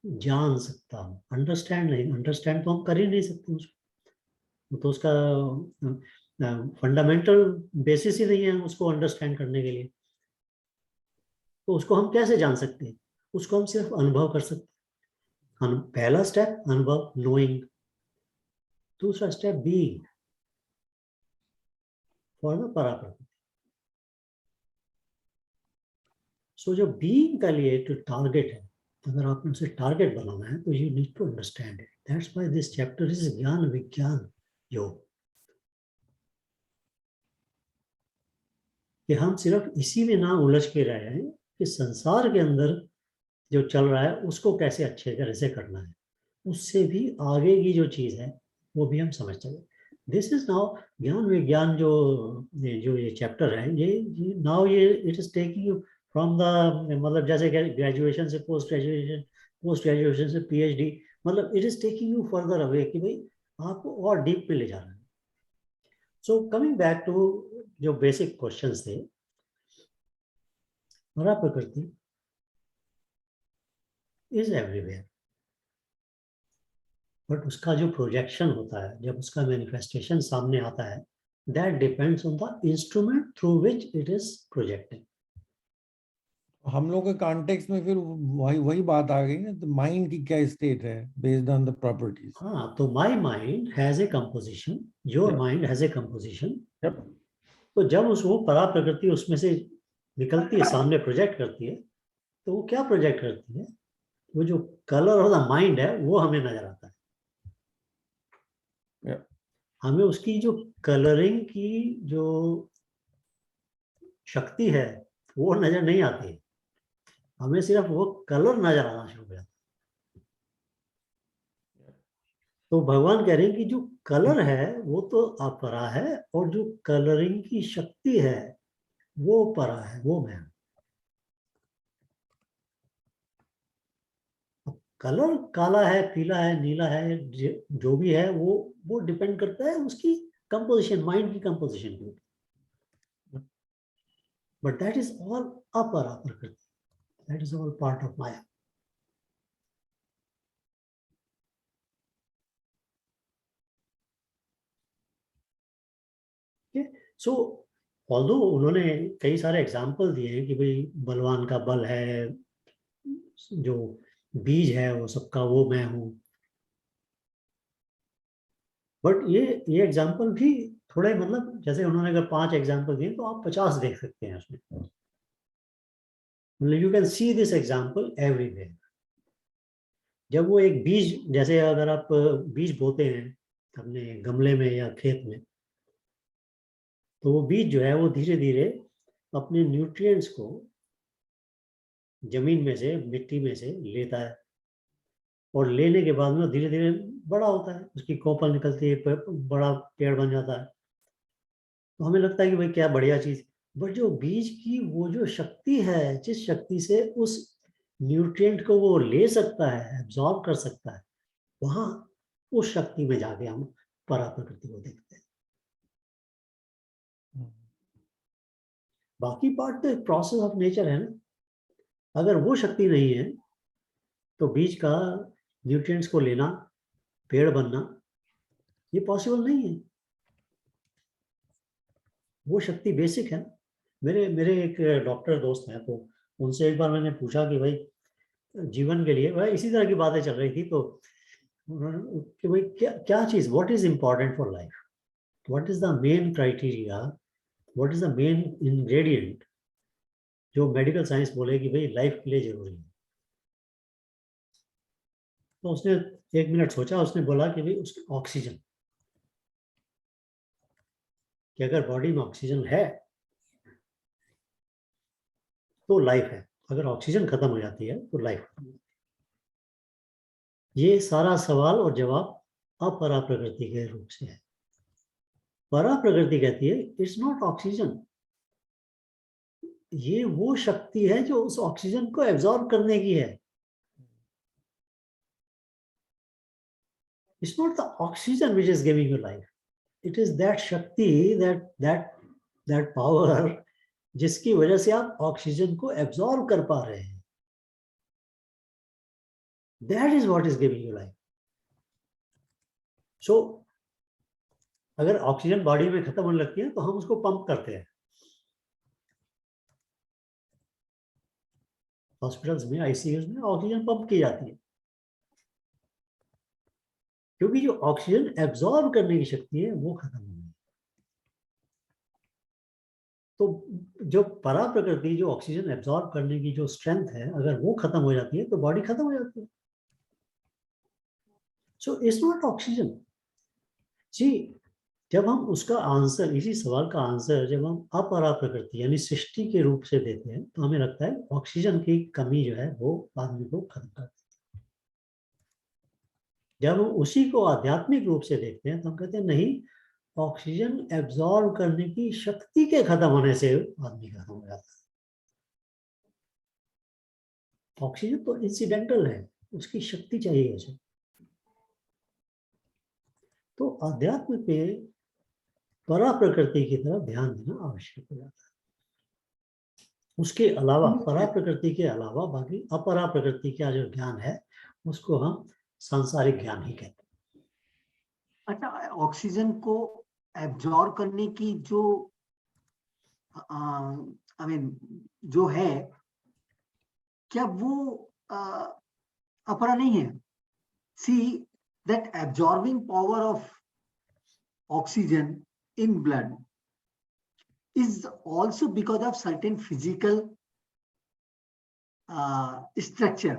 जान सकता हूँ। अंडरस्टैंड नहीं, अंडरस्टैंड तो हम कर ही नहीं सकते उसको, तो उसका फंडामेंटल बेसिस ही नहीं है उसको अंडरस्टैंड करने के लिए। तो उसको हम कैसे जान सकते हैं? उसको हम सिर्फ अनुभव कर सकते हैं। पहला स्टेप अनुभव, नोइंग। दूसरा स्टेप बीइंग फॉर द परा प्रकृति। सो जो बीइंग का लिए जो टारगेट है, अगर आपने उसे टारगेट बनाना है तो you need to understand it. That's why this chapter is Gyan Vigyan योग। कि हम सिर्फ इसी में ना उलझ के रहे हैं कि संसार के अंदर जो चल रहा है उसको कैसे अच्छे तरह से करना है, उससे भी आगे की जो चीज है वो भी हम समझ सकें। दिस इज नाउ ज्ञान विज्ञान जो ये चैप्टर है, ये नाउ ये it is taking you from the, मतलब जैसे ग्रेजुएशन से पोस्ट ग्रेजुएशन, पोस्ट ग्रेजुएशन से पीएचडी, मतलब it is taking you further away कि भाई आपको और डीप में ले जा रहा है। सो कमिंग बैक टू जो बेसिक क्वेश्चंस थे, परा प्रकृति इज एवरीवेयर, बट उसका जो प्रोजेक्शन होता है, जब उसका मैनिफेस्टेशन सामने आता है, that depends on the instrument through which it is projected. हम लोग के कॉन्टेक्स्ट में फिर वही बात आ गई ना, तो माइंड की क्या स्टेट है बेस्ड ऑन द प्रॉपर्टीज। हाँ, तो my mind has a composition, your mind has a composition. तो जब वो परा प्रकृति उसमें से निकलती है, सामने प्रोजेक्ट करती है, तो वो क्या प्रोजेक्ट करती है? वो जो कलर ऑफ द माइंड है वो हमें नजर आता है। हमें उसकी जो कलरिंग की जो शक्ति है वो नजर नहीं आती, हमें सिर्फ वो कलर नजर आना शुरू हो जाता है। तो भगवान कह रहे हैं कि जो कलर है वो तो अपरा है, और जो कलरिंग की शक्ति है वो परा है, वो मैं। कलर काला है, पीला है, नीला है, जो भी है वो डिपेंड करता है उसकी कंपोजिशन, माइंड की कंपोजिशन के ऊपर। बट दैट इज ऑल अपरा प्रकृति, that is all part of Maya. So although उन्होंने कई सारे एग्जाम्पल दिए हैं कि भाई बलवान का बल है, जो बीज है वो सबका वो मैं हूं, बट ये एग्जाम्पल भी थोड़े, मतलब जैसे उन्होंने अगर 5 एग्जाम्पल दिए तो आप 50 देख सकते हैं उसमें। मतलब you can see this example everywhere. जब वो एक बीज, जैसे अगर आप बीज बोते हैं अपने गमले में या खेत में, तो वो बीज जो है वो धीरे धीरे अपने न्यूट्रिएंट्स को जमीन में से, मिट्टी में से लेता है, और लेने के बाद में धीरे धीरे बड़ा होता है, उसकी कोपल निकलती है, बड़ा पेड़ बन जाता है। तो हमें लगता है कि भाई क्या बढ़िया चीज, बट जो बीज की वो जो शक्ति है, जिस शक्ति से उस न्यूट्रिएंट को वो ले सकता है, एब्जॉर्ब कर सकता है, वहां उस शक्ति में जाके हम परा प्रकृति को देखते हैं। बाकी पार्ट तो एक प्रोसेस ऑफ नेचर है ना। अगर वो शक्ति नहीं है तो बीज का न्यूट्रिएंट्स को लेना, पेड़ बनना, ये पॉसिबल नहीं है। वो शक्ति बेसिक है। मेरे एक डॉक्टर दोस्त हैं, तो उनसे एक बार मैंने पूछा कि भाई जीवन के लिए, भाई इसी तरह की बातें चल रही थी, तो उन्होंने कि भाई क्या चीज, what is important for life, what is the main criteria, what is the main ingredient जो मेडिकल साइंस बोले कि भाई लाइफ के लिए जरूरी है। तो उसने 1 मिनट सोचा, उसने बोला कि भाई उसकी ऑक्सीजन, कि अगर बॉडी में ऑक्सीजन है तो लाइफ है, अगर ऑक्सीजन खत्म हो जाती है तो लाइफ खत्म हो जाती है। ये सारा सवाल और जवाब अपरा प्रकृति के रूप से है। परा प्रकृति कहती है इट्स नॉट ऑक्सीजन, ये वो शक्ति है जो उस ऑक्सीजन को एब्जॉर्ब करने की है। It's not the oxygen which is giving you life. It is that शक्ति, that power जिसकी वजह से आप ऑक्सीजन को एब्जॉर्ब कर पा रहे हैं। That is what is giving you life. So अगर ऑक्सीजन बॉडी में खत्म होने लगती है तो हम उसको पंप करते हैं। हॉस्पिटल्स में, आईसीयूज में ऑक्सीजन पंप की जाती है, क्योंकि जो ऑक्सीजन एब्जॉर्ब करने की शक्ति है वो खत्म हो गई। तो जो परा प्रकृति, जो ऑक्सीजन एब्जॉर्ब करने की जो स्ट्रेंथ है, अगर वो खत्म हो जाती है तो बॉडी खत्म हो जाती है। So it's not oxygen. जी, जब हम उसका आंसर, इसी सवाल का आंसर जब हम अपरा प्रकृति यानी सृष्टि के रूप से देते हैं तो हमें लगता है ऑक्सीजन की कमी जो है वो आदमी को खत्म कर देती है। जब हम उसी को आध्यात्मिक रूप से देखते हैं तो हम कहते हैं नहीं, ऑक्सीजन एब्जॉर्ब करने की शक्ति के खत्म होने से आदमी खत्म हो जाता है। ऑक्सीजन तो इंसिडेंटल है, उसकी शक्ति चाहिए उसे। तो अध्यात्म पे परा प्रकृति की तरफ ध्यान देना आवश्यक हो जाता है। उसके अलावा, परा प्रकृति के अलावा बाकी अपरा प्रकृति का जो ज्ञान है उसको हम सांसारिक ज्ञान ही कहते हैं। अच्छा, ऑक्सीजन को एब्जॉर्ब करने की जो जो है, क्या वो अपरा नहीं है? See that absorbing power of oxygen in blood is also because of certain physical structure.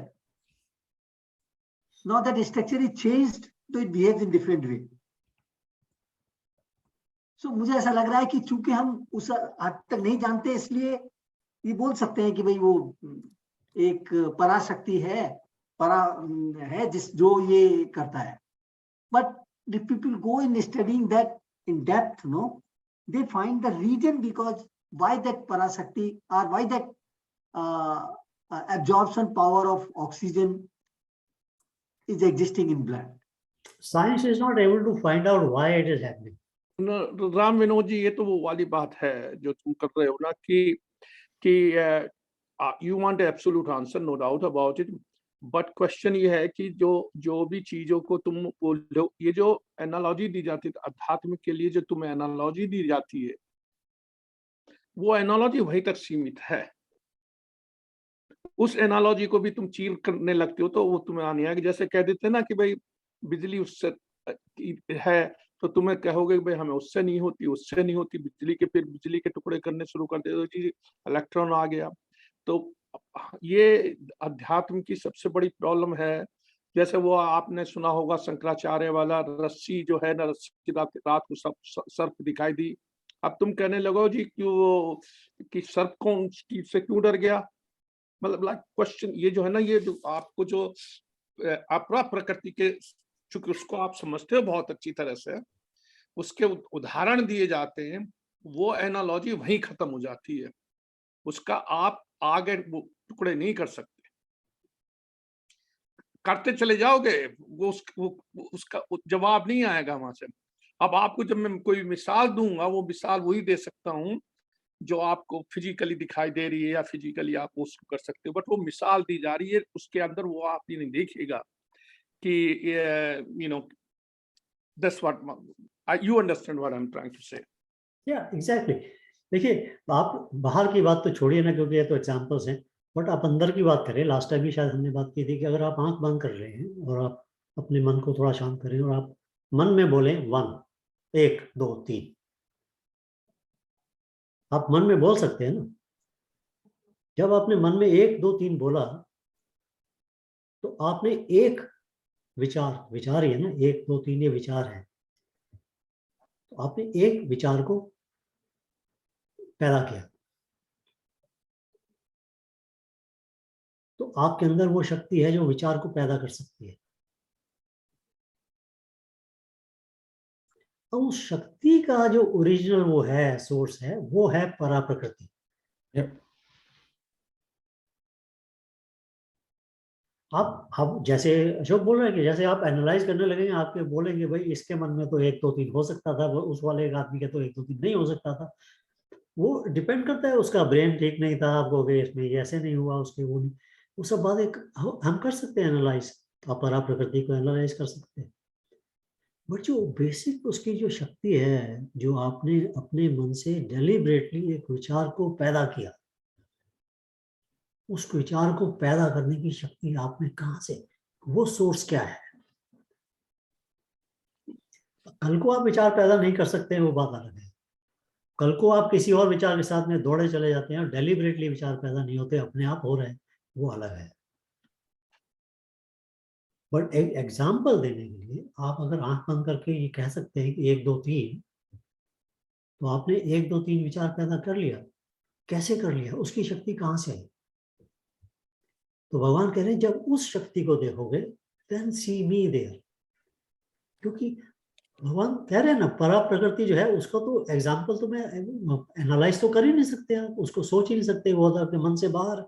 Now that structure is changed, so it behaves in different way. So मुझे ऐसा लग रहा है कि चूंकि हम उस हद तक नहीं जानते, इसलिए ये बोल सकते हैं कि भाई वो एक पराशक्ति है, परा है जो ये करता है। But if people go in studying that in depth, they find the reason because why that parashakti or why that absorption power of oxygen is existing in blood. Science is not able to find out why it is happening. Ram Vinod ji, ये तो वो वाली बात है जो तुम कर रहे हो ना कि you want an absolute answer, no doubt about it. But question ये है कि जो भी चीजों को तुम बोलो, ये जो एनालॉजी दी जाती है अध्यात्म के लिए, जो तुम्हें एनालॉजी दी जाती है वो एनालॉजी वहीं तक सीमित है। उस एनालॉजी को भी तुम चीर करने लगते हो तो वो तुम्हें आने आएगी। जैसे कह देते हैं ना कि भाई बिजली उससे है, तो तुम्हें कहोगे भाई हमें उससे नहीं होती बिजली के, फिर बिजली के टुकड़े करने शुरू कर देते हो जी, इलेक्ट्रॉन आ गया। तो ये अध्यात्म की सबसे बड़ी प्रॉब्लम है। जैसे वो आपने सुना होगा शंकराचार्य वाला, रस्सी जो है ना, रस्सी रात को सर्प दिखाई दी। अब तुम कहने लगो जी कि सर्प कौन से क्यों डर गया? मतलब लाइक क्वेश्चन ये जो है ना, ये जो आपको जो अपरा प्रकृति के, चूंकि उसको आप समझते हो बहुत अच्छी तरह से, उसके उदाहरण दिए जाते हैं, वो एनालॉजी वहीं खत्म हो जाती है। उसका आप आगे वो टुकड़े नहीं कर सकते। करते चले जाओगे वो उसका जवाब नहीं आएगा वहां से। अब आपको जब मैं कोई मिसाल दूंगा, वो मिसाल वही दे सकता हूं जो आपको फिजिकली दिखाई दे रही है या फिजिकली आप उसको कर सकते हो, बट वो मिसाल दी जा रही है, उसके अंदर वो आप ये नहीं देखिएगा कि that's what you understand what I'm trying to say. Yeah, exactly. देखिए, आप बाहर की बात तो छोड़िए ना, क्योंकि ये तो एग्जांपल्स हैं, बट आप अंदर की बात करें। लास्ट टाइम भी शायद हमने बात की थी कि अगर आप आंख बंद कर रहे हैं और आप अपने मन को थोड़ा शांत करें और आप मन में बोलें 1 2 3, आप मन में बोल सकते हैं ना। जब आपने मन में 1 2 3 बोला तो आपने एक विचार ही है ना, 1 2 3 ये विचार है, तो आपने एक विचार को पैदा किया, तो आपके अंदर वो शक्ति है जो विचार को पैदा कर सकती है। और उस शक्ति का जो ओरिजिनल वो है, सोर्स है, वो है परा प्रकृति। Yep. आप जैसे अशोक बोल रहे हैं कि जैसे आप एनालाइज करने लगेंगे, आपके बोलेंगे भाई इसके मन में तो 1 2 3 हो सकता था, उस वाले एक आदमी के तो 1 2 3 नहीं हो सकता था। वो डिपेंड करता है, उसका ब्रेन ठीक नहीं था, आपको इसमें ये ऐसे नहीं हुआ, उसके वो नहीं, वो सब बात एक हम कर सकते हैं एनालाइज, आप परा प्रकृति को एनालाइज कर सकते हैं। बट जो बेसिक उसकी जो शक्ति है, जो आपने अपने मन से डेलिबरेटली एक विचार को पैदा किया, उस विचार को पैदा करने की शक्ति आप में कहां से, वो सोर्स क्या है? कल को आप विचार पैदा नहीं कर सकते हैं, वो बात अलग है। कल को आप किसी और विचार के साथ में दौड़े चले जाते हैं, डेलिबरेटली विचार पैदा नहीं होते, अपने आप हो रहे हैं, वो अलग है। बट एक एग्जाम्पल देने के लिए आप अगर आंख बंद करके ये कह सकते हैं कि 1 2 3, तो आपने 1 2 3 विचार पैदा कर लिया। कैसे कर लिया? उसकी शक्ति कहां से आई? तो भगवान कह रहे हैं जब उस शक्ति को देखोगे, देन सी मी देयर। क्योंकि भगवान कह रहे हैं ना, परा प्रकृति जो है उसको तो एग्जाम्पल तो मैं एनालाइज तो कर ही नहीं सकते, आप उसको सोच ही नहीं सकते, वो होता है मन से बाहर।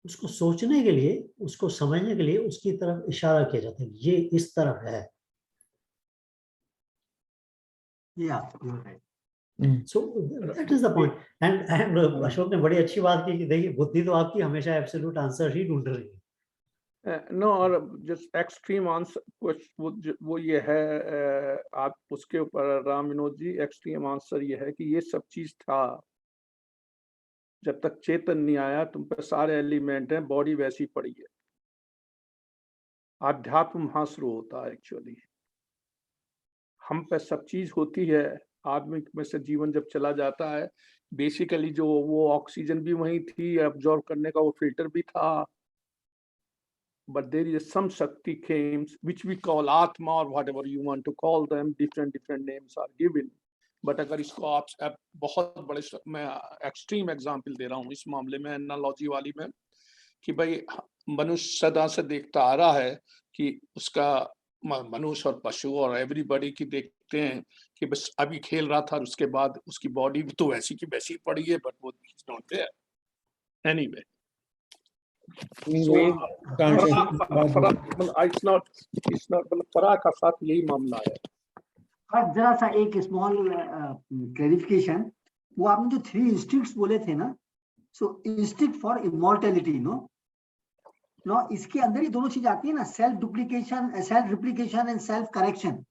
उसको सोचने के लिए, उसको समझने के लिए उसकी तरफ इशारा किया जाता है, ये इस तरफ है। Yeah, you're right. So that is the point. And Ashok ने बड़ी अच्छी बात की कि देखिए बुद्धि तो आपकी हमेशा एब्सोल्यूट आंसर ही ढूंढ रही है। नो, और जस्ट एक्सट्रीम आंसर वो ये है, आप उसके ऊपर राम विनोद जी, एक्सट्रीम आंसर ये है कि ये सब चीज था जब तक चेतन नहीं आया, तुम पे सारे एलिमेंट हैं, बॉडी वैसी पड़ी है। आध्यात्म वहां शुरू होता है एक्चुअली, हम पे सब चीज होती है। आदमी में से जीवन जब चला जाता है, बेसिकली जो वो ऑक्सीजन भी वही थी, एब्जॉर्ब करने का वो फिल्टर भी था, but there is some Shakti came, which we call Atma or whatever you want to call them, different names are given. But अगर इसको आप बहुत बड़े, मैं एक्सट्रीम एग्जांपल दे रहा हूँ इस मामले में, एनालॉजी वाली में, कि भाई मनुष्य सदा से देखता आ रहा है कि उसका, मनुष्य और पशु और एवरीबॉडी की देखते हैं कि बस अभी खेल रहा था और उसके बाद उसकी बॉडी तो वैसी की वैसी पड़ी है, बट वो इज नॉट देयर एनीवे। परा का साथ यही मामला है। जरा सा एक स्मॉल क्लैरिफिकेशन, वो आपने जो 3 इंस्टिंक्ट्स बोले थे ना, सो इंस्टिंक्ट फॉर इमॉर्टैलिटी, नो इसके अंदर ही दोनों चीज आती है ना, self duplication, self replication and self correction,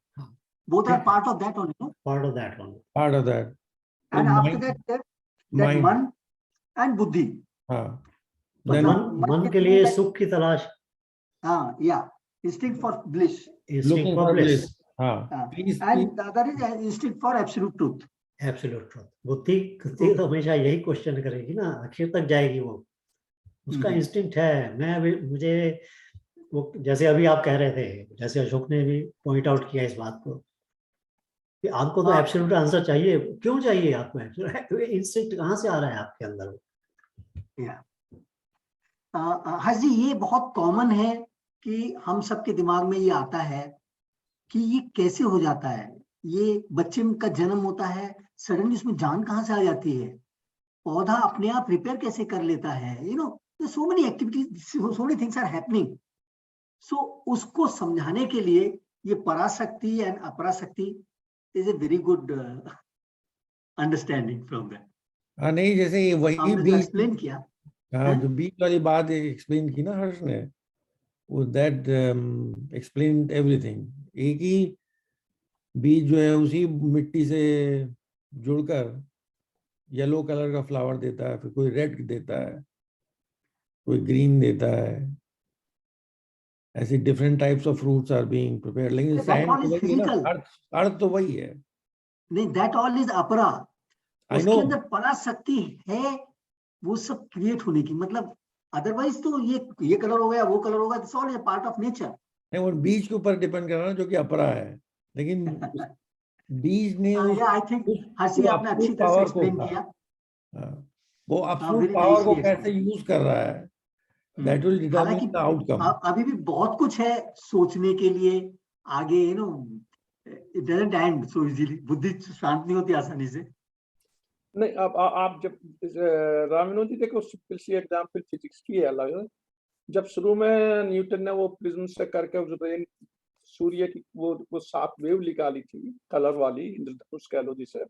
both are part of that only, no? Part of that one. Part of that. And after that mind. मन and बुद्धि। हाँ। तो मन के लिए सुख की तलाश। हाँ, yeah, instinct for bliss, instinct for bliss। हाँ। and the other is instinct for absolute truth। Absolute truth। बुद्धि तो हमेशा यही क्वेश्चन करेगी ना, आखिर तक जाएगी वो, उसका इंस्टिंक्ट है। मुझे वो, जैसे अभी आप कह रहे थे, जैसे अशोक ने भी पॉइंट आउट किया इस बात को कि आपको तो एब्सोल्यूट आंसर चाहिए। क्यों चाहिए आपको? इंस्टिंक्ट कहाँ से आ रहा है आपके अंदर? हर्ष जी, ये बहुत कॉमन है कि हम सबके दिमाग में ये आता है कि ये कैसे हो जाता है। ये बच्चे का जन्म होता है, सडनली उसमें जान कहाँ से आ जाती है, पौधा अपने आप रिपेयर कैसे कर लेता है, so many activities, so many things are happening। So उसको समझाने के लिए ये पराशक्ति and अपराशक्ति is a very good understanding from that। हाँ, नहीं, जैसे ये वही बीज एक्सप्लेन किया, हाँ, जो बीज वाली बात एक्सप्लेन की ना हर्ष ने, वो दैट एक्सप्लेन एवरीथिंग। एक ही बीज जो है उसी मिट्टी से जुड़कर येलो कलर का फ्लावर देता है, फिर कोई रेड देता है, कोई ग्रीन देता है, ऐसे different types of fruits are being prepared. लेकिन साइंस तो वही है ना, अर्थ तो वही है। नहीं, दैट ऑल इज अपरा। उसके अंदर पराशक्ति है, वो सब क्रिएट होने की, मतलब अदरवाइज तो ये कलर हो गया, वो कलर होगा, this all is a part of nature. नहीं, वो बीज के ऊपर डिपेंड कर रहा है जो कि अपरा है, लेकिन बीज ने आई थिंक हर्षी आपने अच्छी तरह से एक्सप्लेन किया। वो एब्सोल्यूट पावर को कैसे यूज कर रहा है, that will determine the outcome. अभी भी बहुत कुछ है सोचने के लिए आगे, It doesn't end so easily. बुद्धि शांत नहीं होती आसानी से. नहीं, अब आप जब रामानुज जी देखो, सिंपल सी एग्जांपल फिजिक्स की है अलग है। जब शुरू में न्यूटन ने वो प्रिज्म से करके उस रेन सूर्य की वो 7 वेव निकाली थी कलर वाली, इंद्रधनुष कह लो जिसे,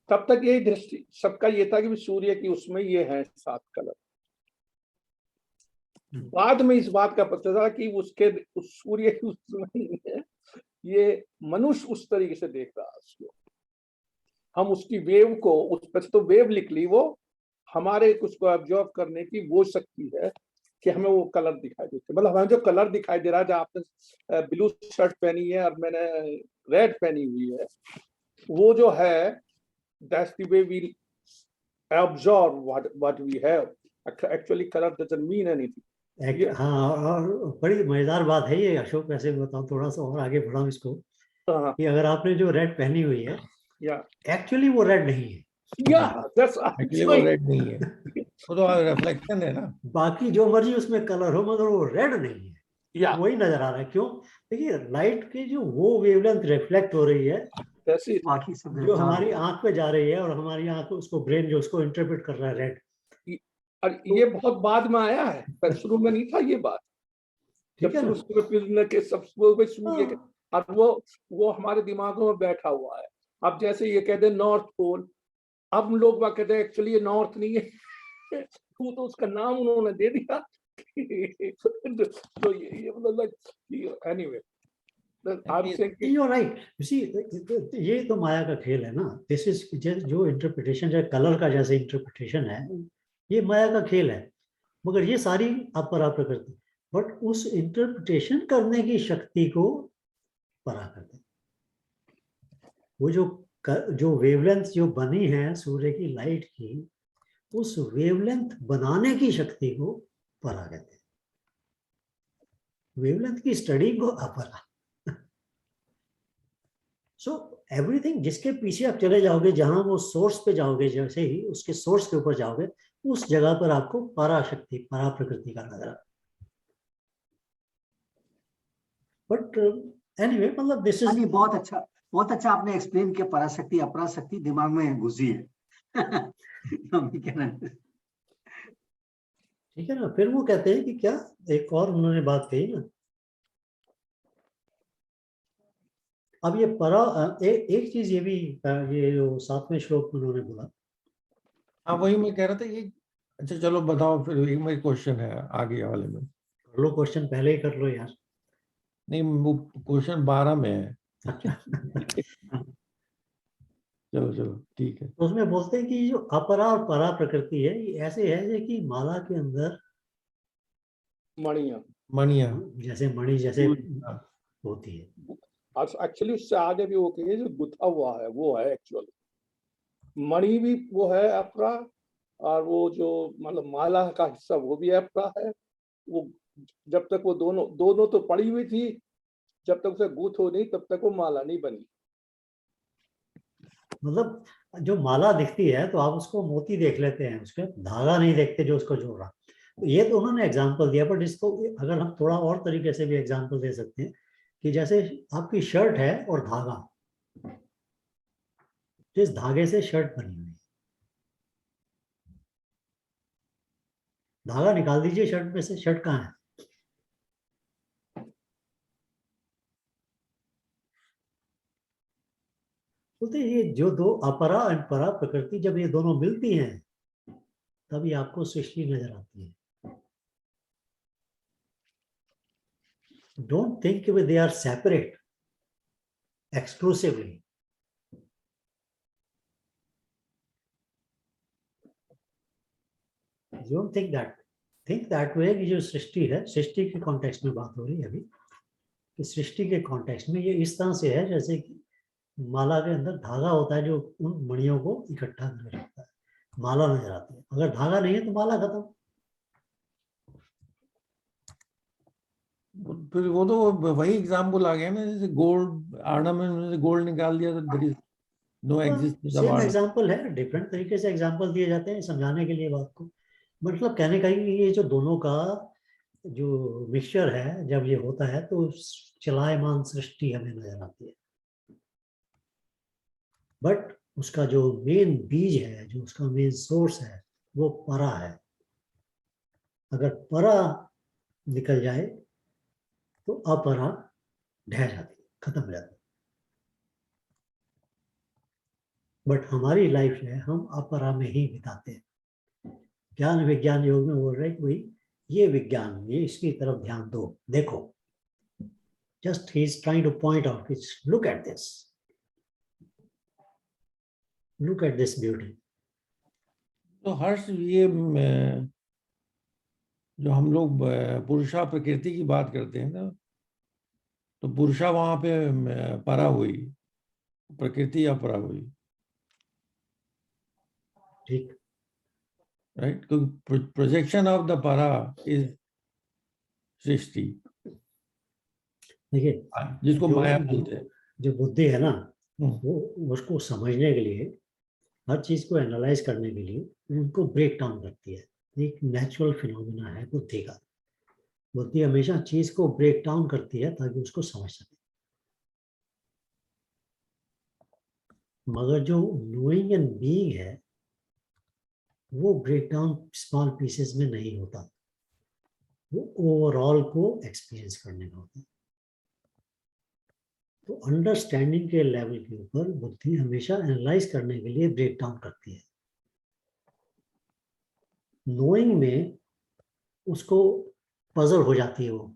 तब तक यही दृष्टि सबका ये था कि सूर्य की उसमें ये है 7 कलर। बाद में इस बात का पता चला कि उसके उस सूर्य की उसमें नहीं है, ये मनुष्य उस तरीके से देख रहा है उसको। हम उसकी वेव को, उस पर तो वेव निकली, वो हमारे कुछ को ऑब्जर्व करने की वो शक्ति है कि हमें वो कलर दिखाई देते। मतलब हमें जो कलर दिखाई दे रहा है, जो आपने ब्लू शर्ट पहनी है और मैंने रेड पहनी हुई है, वो जो है that's the way we observe what we have. Actually colour doesn't mean anything. हाँ, और बड़ी मजेदार बात है ये अशोक, ऐसे बताऊं थोड़ा सा और आगे बढ़ाऊं इसको, कि अगर आपने जो रेड पहनी हुई है, एक्चुअली वो रेड नहीं है। एक्चुअली वो रेड नहीं है, वो तो रिफ्लेक्शन है ना। बाकी जो मर्जी उसमें कलर हो, मगर वो रेड नहीं है, वही नजर आ रहा है। क्यों? देखिए, लाइट की जो वो वेवलेंथ रिफ्लेक्ट हो रही है, बाकी सब जो हमारी आंख पे जा रही है, और हमारी आंख उसको, ब्रेन जो उसको इंटरप्रेट कर रहा है रेड। और ये बहुत बाद में आया है, पर शुरू में नहीं था ये बात। ठीक है ना? सूर्य के, और वो हमारे दिमागों में बैठा हुआ है। अब जैसे ये कहते हैं नॉर्थ पोल, अब हम लोग वहां कहते हैं एक्चुअली ये नॉर्थ नहीं है, तो उसका नाम उन्होंने दे दिया। तो ये मतलब anyway, You're right. You see, ये तो माया का खेल है ना। दिस इज जो इंटरप्रिटेशन, जो कलर का जैसे इंटरप्रिटेशन है, ये माया का खेल है। मगर ये सारी अपरा प्रकृति, बट उस इंटरप्रिटेशन करने की शक्ति को परा करते। वो जो वेवलेंथ जो बनी है सूर्य की लाइट की, उस वेवलेंथ बनाने की शक्ति को परा कहते हैं। वेवलेंथ की स्टडी को अपरा। सो एवरीथिंग, जिसके पीछे आप चले जाओगे, जहां वो सोर्स पे जाओगे, जैसे ही उसके सोर्स के ऊपर जाओगे, उस जगह पर आपको पराशक्ति, परा प्रकृति का नजर आता। बट एनीवे, मतलब दिस इज बहुत अच्छा आपने एक्सप्लेन किया। पराशक्ति अपराशक्ति दिमाग में घुसी है। ठीक है ना। फिर वो कहते हैं कि क्या, एक और उन्होंने बात कही ना, अब ये परा, एक चीज ये भी, ये जो 7वें श्लोक में उन्होंने बोला। हाँ, वही मैं कह रहा था। ये अच्छा, चलो बताओ फिर। एक मेरा क्वेश्चन है आगे वाले में। कर लो, क्वेश्चन पहले ही कर लो यार। नहीं, वो क्वेश्चन 12 में है। चलो ठीक है। तो उसमें बोलते हैं कि जो अपरा और परा प्रकृति है, ये ऐसे है जैसे कि माला के अंदर मणिया जैसे मणि जैसे होती है। एक्चुअली उससे आगे भी वो कहिए जो गुथा हुआ है वो है एक्चुअली मणि भी, वो है अपरा, और वो जो मतलब माला का हिस्सा वो भी अपरा है। वो जब तक वो दोनों तो पड़ी हुई थी, जब तक उसे गुथ हो नहीं तब तक वो माला नहीं बनी। मतलब जो माला दिखती है तो आप उसको मोती देख लेते हैं, उसके धागा नहीं देखते जो उसको जोड़ रहा। तो ये तो उन्होंने एग्जांपल दिया, बट इसको अगर हम थोड़ा और तरीके से भी एग्जांपल दे सकते हैं कि जैसे आपकी शर्ट है और धागा, जिस धागे से शर्ट बनी हुई है, धागा निकाल दीजिए शर्ट में से, शर्ट कहाँ है? बोलते ये जो दो अपरा एंड परा प्रकृति, जब ये दोनों मिलती हैं तभी आपको सृष्टि नजर आती है। Don't think they are separate exclusively. Don't think that. Think that way कि जो सृष्टि है, सृष्टि के कॉन्टेक्स्ट में बात हो रही है अभी, कि सृष्टि के कॉन्टेक्स्ट में ये इस तरह से है जैसे कि माला के अंदर धागा होता है जो उन मणियों को इकट्ठा करके रखता है, माला नजर आती है। अगर धागा नहीं है तो माला खत्म। फिर वो तो वही एग्जाम्पल आ गया ना, जैसे गोल्ड ऑर्नामेंट में से गोल्ड निकाल दिया तो there is no existence of same ornament. Example है, डिफरेंट तरीके से एग्जांपल दिए जाते हैं समझाने के लिए बात को। मतलब कहने का ये जो दोनों का जो मिक्सचर है जब ये होता है तो चलायमान सृष्टि हमें नजर आती है, बट उसका जो मेन बीज है, जो उसका मेन सोर्स है, वो परा है। अगर परा निकल जाए तो अपरा ढह जाती है, खत्म हो जाती है। बट हमारी लाइफ में हम अपरा में ही बिताते हैं। ज्ञान विज्ञान योग में बोल रहे हैं कि भाई ये विज्ञान, ये इसकी तरफ ध्यान दो, देखो। Just he is trying two point out, look at this, look at this beauty. तो हर्ष, ये जो हम लोग पुरुषा प्रकृति की बात करते हैं ना, तो पुरुषा वहां पे परा हुई, प्रकृति अपरा हुई, ठीक, राइट? क्योंकि प्रोजेक्शन ऑफ द परा इज सृष्टि, देखिए जिसको माया बोलते हैं। जो बुद्धि है ना, हम्म। वो उसको समझने के लिए, हर चीज को एनालाइज करने के लिए उनको ब्रेक डाउन करती है। एक नेचुरल फिनोमिना है बुद्धि का। बुद्धि हमेशा चीज को ब्रेक डाउन करती है ताकि उसको समझ सके। मगर जो नोइंग एंड बीइंग है वो ब्रेक डाउन स्मॉल पीसेस में नहीं होता, वो ओवरऑल को एक्सपीरियंस करने का होता है। तो अंडरस्टैंडिंग के लेवल के ऊपर बुद्धि हमेशा एनालाइज करने के लिए ब्रेक डाउन करती है। नोइंग में उसको पजल हो जाती है वो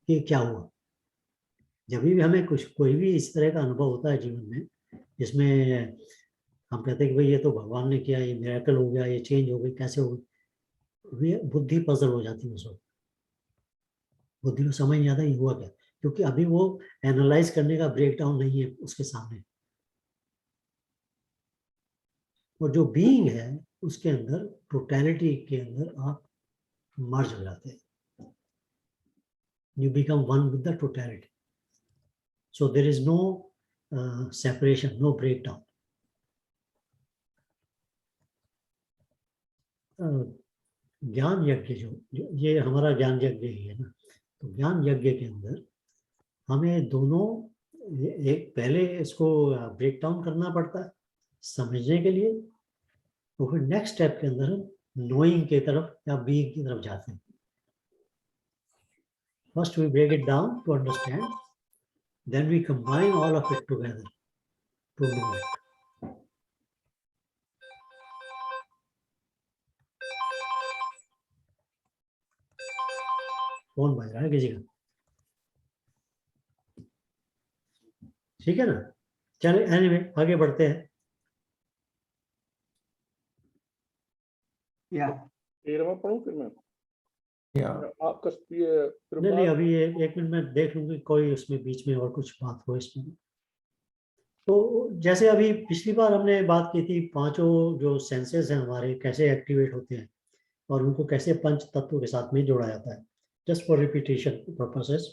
कि क्या हुआ। जब भी हमें कुछ कोई भी इस तरह का अनुभव होता है जीवन में जिसमें हम कहते हैं कि भाई ये तो भगवान ने किया, ये मिरेकल हो गया, ये चेंज हो गई, कैसे हो गई, बुद्धि पजल हो जाती है उस वक्त। बुद्धि को समझ नहीं आता ये हुआ क्या, क्योंकि अभी वो एनालाइज करने का ब्रेक डाउन नहीं है उसके सामने। और जो बीइंग है उसके अंदर, टोटलिटी के अंदर आप मर्ज हो जाते हैं। You become one with the totality. So there is no separation, no break down. ज्ञान यज्ञ जो ये हमारा ज्ञान यज्ञ ही है ना, तो ज्ञान यज्ञ के अंदर हमें दोनों एक पहले इसको ब्रेक डाउन करना पड़ता है समझने के लिए, तो फिर नेक्स्ट स्टेप के अंदर हम नोइंग की तरफ या बीइंग की तरफ जाते हैं। First we break it down to understand, then we combine all of it together to know it. Phone बज रहा है किसी का, ठीक है ना। चलिए एनीवे आगे बढ़ते हैं। या 13वां पढ़ूं फिर मैं? या आपका फिर नहीं अभी एक मिनट में देख लूंगी कोई उसमें बीच में और कुछ बात हो इसमें। तो जैसे अभी पिछली बार हमने बात की थी, पांचों जो सेंसेस हैं हमारे कैसे एक्टिवेट होते हैं और उनको कैसे पंच तत्व के साथ में जोड़ा जाता है। जस्ट फॉर रिपीटेशन पर्पसेस,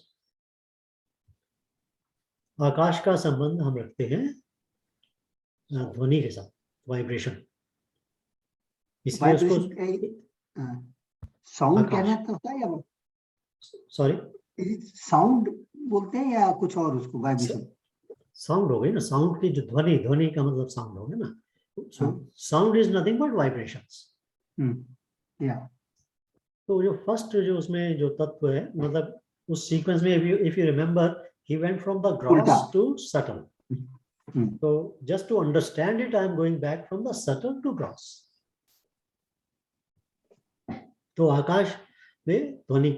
आकाश का संबंध हम रखते हैं ध्वनि के साथ, वाइब्रेशन। इसलिए उसको साउंड आकाश। कहना था या सॉरी साउंड बोलते हैं या कुछ और उसको वाइब्रेशन? साउंड हो गई ना, साउंड की जो ध्वनि, ध्वनि का मतलब साउंड हो गया ना। So sound is nothing but vibrations. या तो जो फर्स्ट जो उसमें जो तत्व है, मतलब उस सीक्वेंस में if you remember, he went from the gross to subtle. तो just to understand it I am going back from the subtle to gross. तो आकाश में ध्वनि,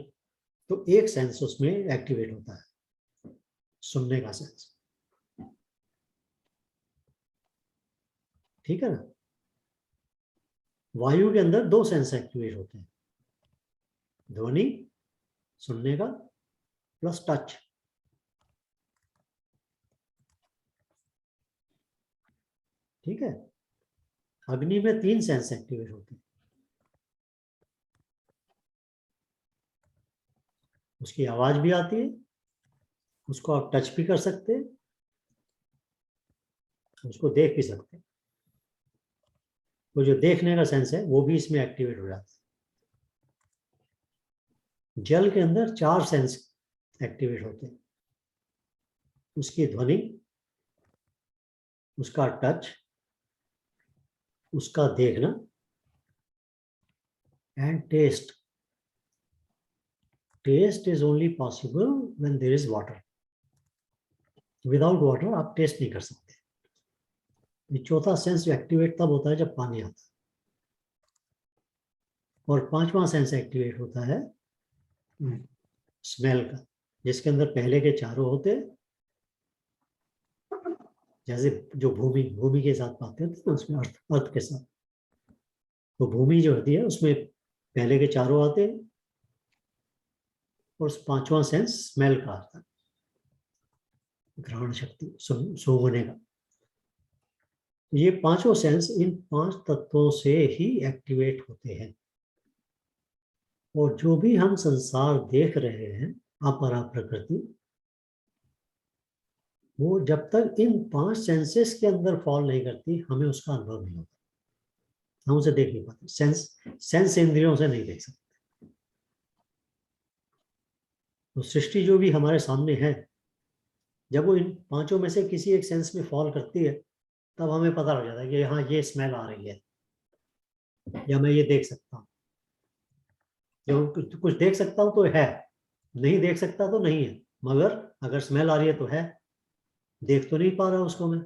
तो एक सेंस उसमें एक्टिवेट होता है, सुनने का सेंस, ठीक है ना। वायु के अंदर दो सेंस एक्टिवेट होते हैं, ध्वनि सुनने का प्लस टच। ठीक है। अग्नि में तीन सेंस एक्टिवेट होते हैं, उसकी आवाज भी आती है, उसको आप टच भी कर सकते हैं, उसको देख भी सकते हैं। तो जो देखने का सेंस है वो भी इसमें एक्टिवेट हो जाता है। जल के अंदर 4 सेंस एक्टिवेट होते हैं, उसकी ध्वनि, उसका टच, उसका देखना and taste. Taste is only possible when there is water. Without water आप टेस्ट नहीं कर सकते. ये चौथा सेंस जो एक्टिवेट तब होता है जब पानी आता है. और 5वां सेंस एक्टिवेट होता है स्मेल का, जिसके अंदर पहले के चारों होते हैं. जैसे जो भूमि के साथ पाते हैं तो उसमें अर्थ के साथ, तो भूमि जो होती है उसमें पहले के चारों आते हैं और 5वां सेंस स्मेल का आता है, घ्राण शक्ति, सूंघने का. ये 5 सेंस इन 5 तत्वों से ही एक्टिवेट होते हैं. और जो भी हम संसार देख रहे हैं, अपरा प्रकृति, वो जब तक इन 5 सेंसेस के अंदर फॉल नहीं करती, हमें उसका अनुभव नहीं होता. हम उसे देख नहीं पाते. सेंस इंद्रियों से नहीं देख सकते. तो सृष्टि जो भी हमारे सामने है, जब वो इन 5 में से किसी एक सेंस में फॉल करती है, तब हमें पता लग जाता है कि हाँ ये स्मेल आ रही है, या मैं ये देख सकता हूँ. जब कुछ देख सकता हूँ तो है, नहीं देख सकता तो नहीं है. मगर अगर स्मेल आ रही है तो है. देख तो नहीं पा रहा उसको मैं,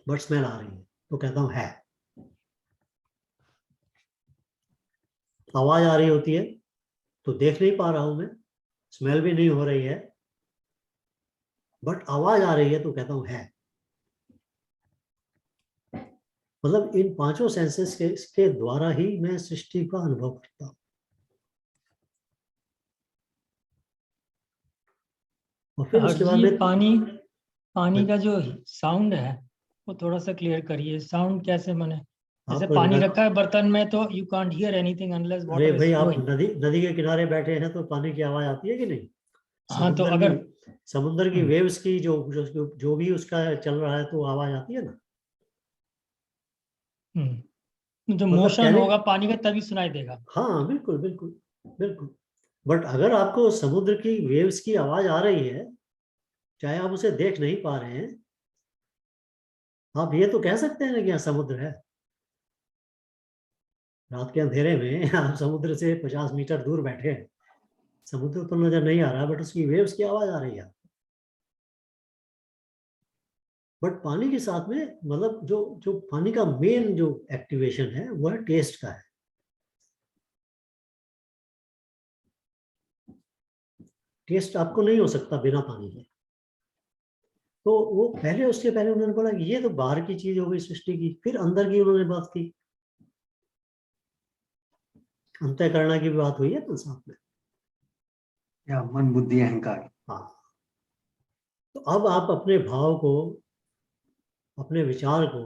बट स्मेल आ रही है तो कहता हूँ है. आवाज आ रही होती है तो देख नहीं पा रहा हूं मैं, स्मेल भी नहीं हो रही है, बट आवाज आ रही है तो कहता हूँ है. मतलब इन 5 सेंसेस के द्वारा ही मैं सृष्टि का अनुभव करता हूँ. और फिर उसके बाद ये में पानी का जो साउंड है वो थोड़ा सा क्लियर करिए. साउंड कैसे बने? जैसे आप पानी रखा है बर्तन में तो you can't hear anything unless अरे वाटर भाई, इज आप फ्लोइंग. नदी के किनारे बैठे हैं तो पानी की आवाज आती है कि नहीं? हाँ, तो अगर समुद्र की वेव्स की जो भी उसका चल रहा है तो आवाज आती है ना. जो मतलब मोशन होगा पानी का तभी सुनाई देगा. हाँ बिल्कुल बिल्कुल बिल्कुल. बट अगर आपको समुद्र की वेव्स की आवाज आ रही है, चाहे आप उसे देख नहीं पा रहे हैं, आप ये तो कह सकते हैं ना कि यहाँ समुद्र है. रात के अंधेरे में आप समुद्र से 50 मीटर दूर बैठे हैं, समुद्र तो नजर नहीं आ रहा, बट उसकी वेव्स की आवाज आ रही है. बट पानी के साथ में मतलब जो पानी का मेन जो एक्टिवेशन है वो है टेस्ट का है. टेस्ट आपको नहीं हो सकता बिना पानी के. तो वो उसके पहले उन्होंने बोला कि ये तो बाहर की चीज हो गई सृष्टि की. फिर अंदर की उन्होंने बात की, अंतःकरण की बात हुई है ना साथ में, या मन बुद्धि अहंकार. हाँ. तो अब आप अपने भाव को, अपने विचार को,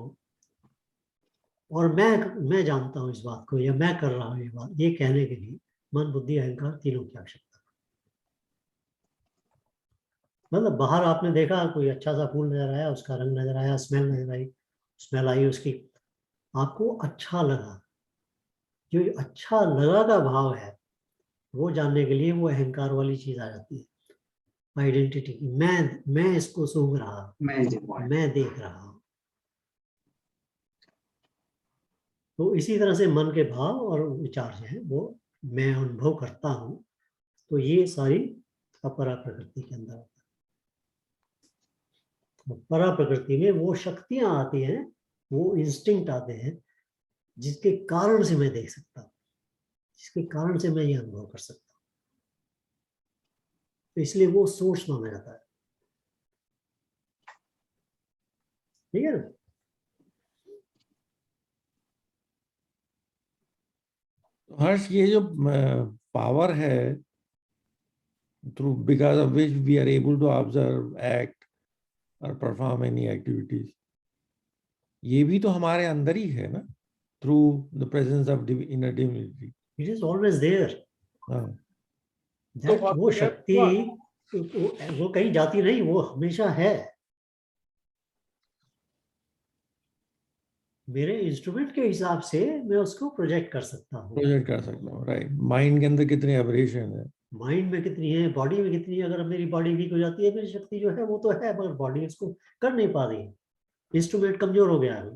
और मैं जानता हूं इस बात को, या मैं कर रहा हूं ये बात, ये कहने के लिए मन बुद्धि अहंकार तीनों की आवश्यकता. मतलब बाहर आपने देखा कोई अच्छा सा फूल नजर आया, उसका रंग नजर आया, स्मेल नजर आई, स्मेल आई उसकी, आपको अच्छा लगा. जो अच्छा लगा का भाव है वो जानने के लिए वो अहंकार वाली चीज आ जाती है, आइडेंटिटी की. मैं इसको सूंघ रहा हूं, मैं देख रहा हूं. तो इसी तरह से मन के भाव और विचार जो है वो मैं अनुभव करता हूं. तो ये सारी अपरा प्रकृति के अंदर होता है. परा प्रकृति में वो शक्तियां आती हैं, वो इंस्टिंक्ट आते हैं, जिसके कारण से मैं देख सकता हूँ, जिसके कारण से मैं ये अनुभव कर सकता हूँ. तो इसलिए वो सोर्स माना जाता है. ठीक है ना? हर्ष, ये जो पावर है through because of which we are able to observe, act और परफॉर्म एनी एक्टिविटीज, ये भी तो हमारे अंदर ही है ना, through the presence of inner divinity. It is always there. तो वो शक्ति वो कहीं जाती नहीं, वो हमेशा है. मेरे इंस्ट्रूमेंट के हिसाब से मैं उसको प्रोजेक्ट कर सकता हूँ. प्रोजेक्ट कर सकता हूँ, राइट. माइंड के अंदर कितने एबरेशन है, माइंड में कितनी है, बॉडी में कितनी है। अगर मेरी बॉडी वीक हो जाती है, मेरी शक्ति जो है वो तो है, मगर बॉडी इसको कर नहीं पा रही है, इंस्ट्रूमेंट कमजोर हो गया है।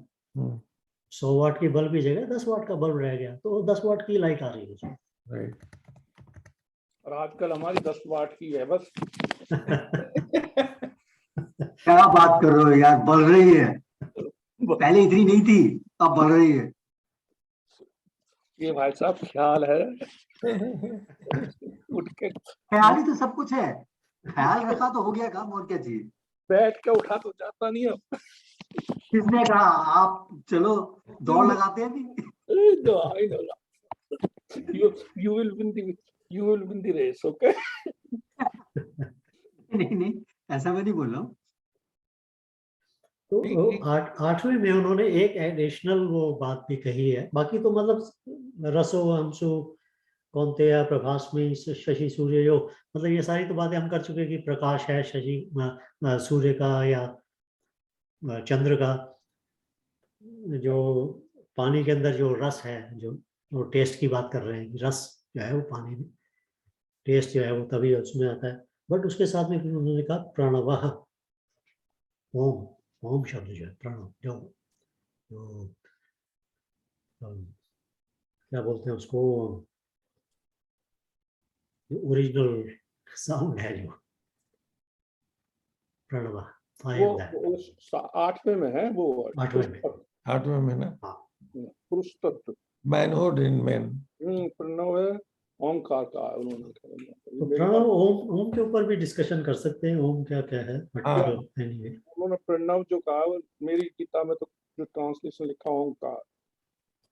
100 वाट की बल्ब की जगह 10 वाट का बल्ब रह गया, तो 10 वाट की लाइट आ रही है उसमें। राइट। और आजकल हमारी 10 वाट की है बस। क्या बात कर रहे हो यार, बढ़ रही है, पहले इतनी नहीं थी, अब बढ़ रही है। ये भाई साहब ख्याल है, उठ के ख्याल ही तो सब कुछ है, ख्याल रखा तो हो गया काम, और क्या चाहिए। बैठ के उठा तो जाता नहीं अब। किसने कहा, आप चलो दौड़ लगाते हैं नहीं। No, I know. You will win the race, okay? नहीं नहीं, ऐसा मैं नहीं बोल रहा हूँ। तो वो 8वें में उन्होंने एक एडिशनल वो बात भी कही है। बाकी तो मतलब रसो अंशु कौन्तेय प्रभास्मि शशि सूर्य, जो मतलब ये सारी तो बातें हम कर चुके हैं कि प्रकाश है शशि सूर्य का या चंद्र का। जो पानी के अंदर जो रस है, जो टेस्ट की बात कर रहे हैं, रस जो है वो पानी में, टेस्ट जो है वो तभी उसमें आता है। बट उसके साथ में फिर उन्होंने कहा प्रणवः, ओम, ओम शब्द जो है प्रणव, जो क्या बोलते हैं उसको, ओरिजिनल साउंड है जो प्रणव। वो 8वें में है वो। 8वें में। 8वें में ना, पुरुष तत्व मैनहुड इन मैन। प्रणव है, ओमकार का उन्होंने तो प्रणव ओम के ऊपर भी डिस्कशन कर सकते हैं, ओम क्या क्या है, बट एनीवे उन्होंने प्रणव जो कहा, मेरी गीता में तो जो ट्रांसलेशन लिखा ओमकार,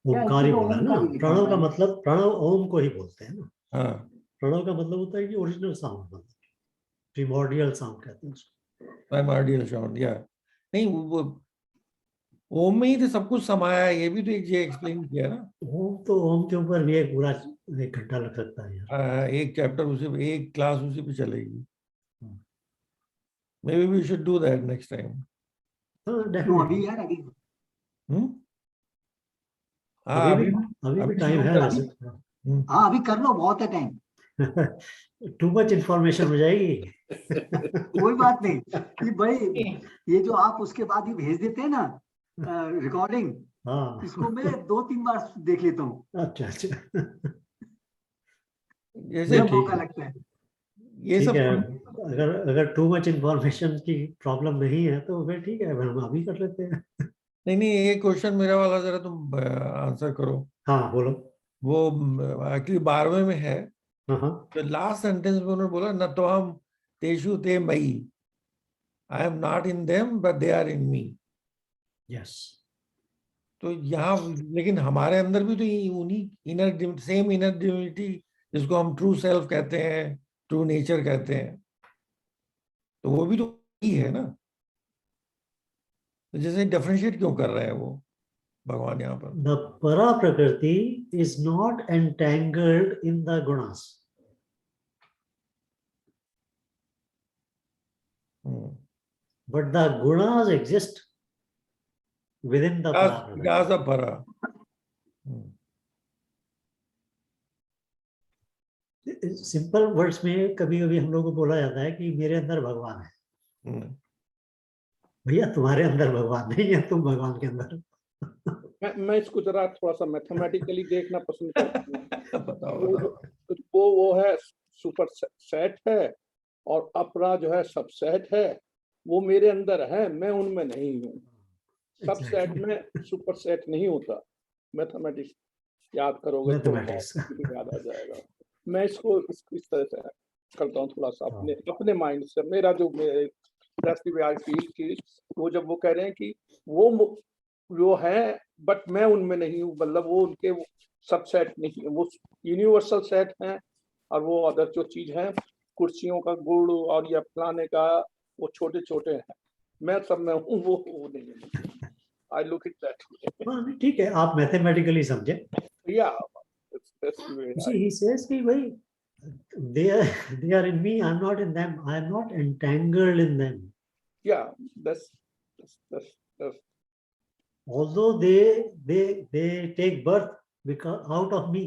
ओमकार ही बोला ना। प्रणव का मतलब, प्रणव ओम को ही बोलते हैं ना। हाँ, प्रणव का मतलब होता है कि ओरिजिनल साउंड, मतलब प्रिमोर्डियल साउंड कहते हैं उसको। प्राइमर्डियल साउंड, या नहीं, वो ओम में ही तो सब कुछ समाया है, ये भी तो एक एक्सप्लेन किया ना। ओम के ऊपर भी एक पूरा 1 घंटा लग सकता है यार। एक चैप्टर उसी पे, एक क्लास उसी पे चलेगी। Maybe we should do that next time. हाँ तो डेफिनेटली। अभी यार अभी हाँ, अभी भी टाइम शुरू है कर वैसे। दी। हाँ अभी कर लो, बहुत है टाइम। टू मच इंफॉर्मेशन हो जाएगी। कोई बात नहीं कि भाई, ये जो आप उसके बाद ही भेज देते हैं ना रिकॉर्डिंग, हाँ इसको मैं 2-3 बार देख लेता हूँ अच्छा अच्छा, जैसे जब ठीक मौका है। लगता है। ये ठीक सब है, अगर टू मच इंफॉर्मेशन की प्रॉब्लम नहीं है तो फिर ठीक है, फिर हम अभी कर लेते हैं। नहीं नहीं, ये क्वेश्चन मेरा वाला जरा तुम आंसर करो। हाँ बोलो। वो एक्चुअली 12वें में है, हाँ हाँ जो लास्ट सेंटेंस में उन्होंने बोला न तो हम तेषु ते मई, I am not in them but they are in me. Yes. तो यहाँ लेकिन हमारे अंदर भी तो उन्हीं इनर, सेम इनर डिविनिटी जिसको हम ट्रू सेल्फ कहते हैं, ट्रू नेचर कहते हैं, तो वो भी तो ही है ना। तो जैसे डिफरेंशिएट क्यों कर रहे हैं वो भगवान यहाँ पर। द परा प्रकृति is not entangled in the gunas, but the gunas exist with in the परा प्रकृति। विकास of para। सिंपल वर्ड्स में कभी कभी हम लोग को बोला जाता है कि मेरे अंदर भगवान है। भैया तुम्हारे अंदर भगवान नहीं है, तुम भगवान के अंदर। मैं इसको जरा थोड़ा सा मैथमेटिकली देखना पसंद करता हूँ। बताओ। वो है सुपर सेट है, और अपरा जो है सबसेट है। वो मेरे अंदर है, मैं उनमें नहीं हूँ। सबसेट में सुपर सेट नहीं होता। मैथमेटिक्स याद करोगे तो याद आ जाएगा। मैं इसको इस तरह से करता हूँ, थोड़ा सा अपने माइंड से। मेरा जो फील की वो, जब वो कह रहे हैं कि वो है बट मैं उनमें नहीं हूँ, मतलब वो उनके सबसेट नहीं है, वो यूनिवर्सल सेट है। और वो अदर जो चीज है, कुर्सियों का गुड़ और या फलाने का, वो छोटे छोटे हैं, मैं सब में हूँ, वो नहीं है। आई लुक इट दैट। ठीक है, आप मैथमेटिकली समझे। या he says कि भाई they are in me, I'm not in them, I'm not entangled in them. Yeah, that's although they take birth because out of me.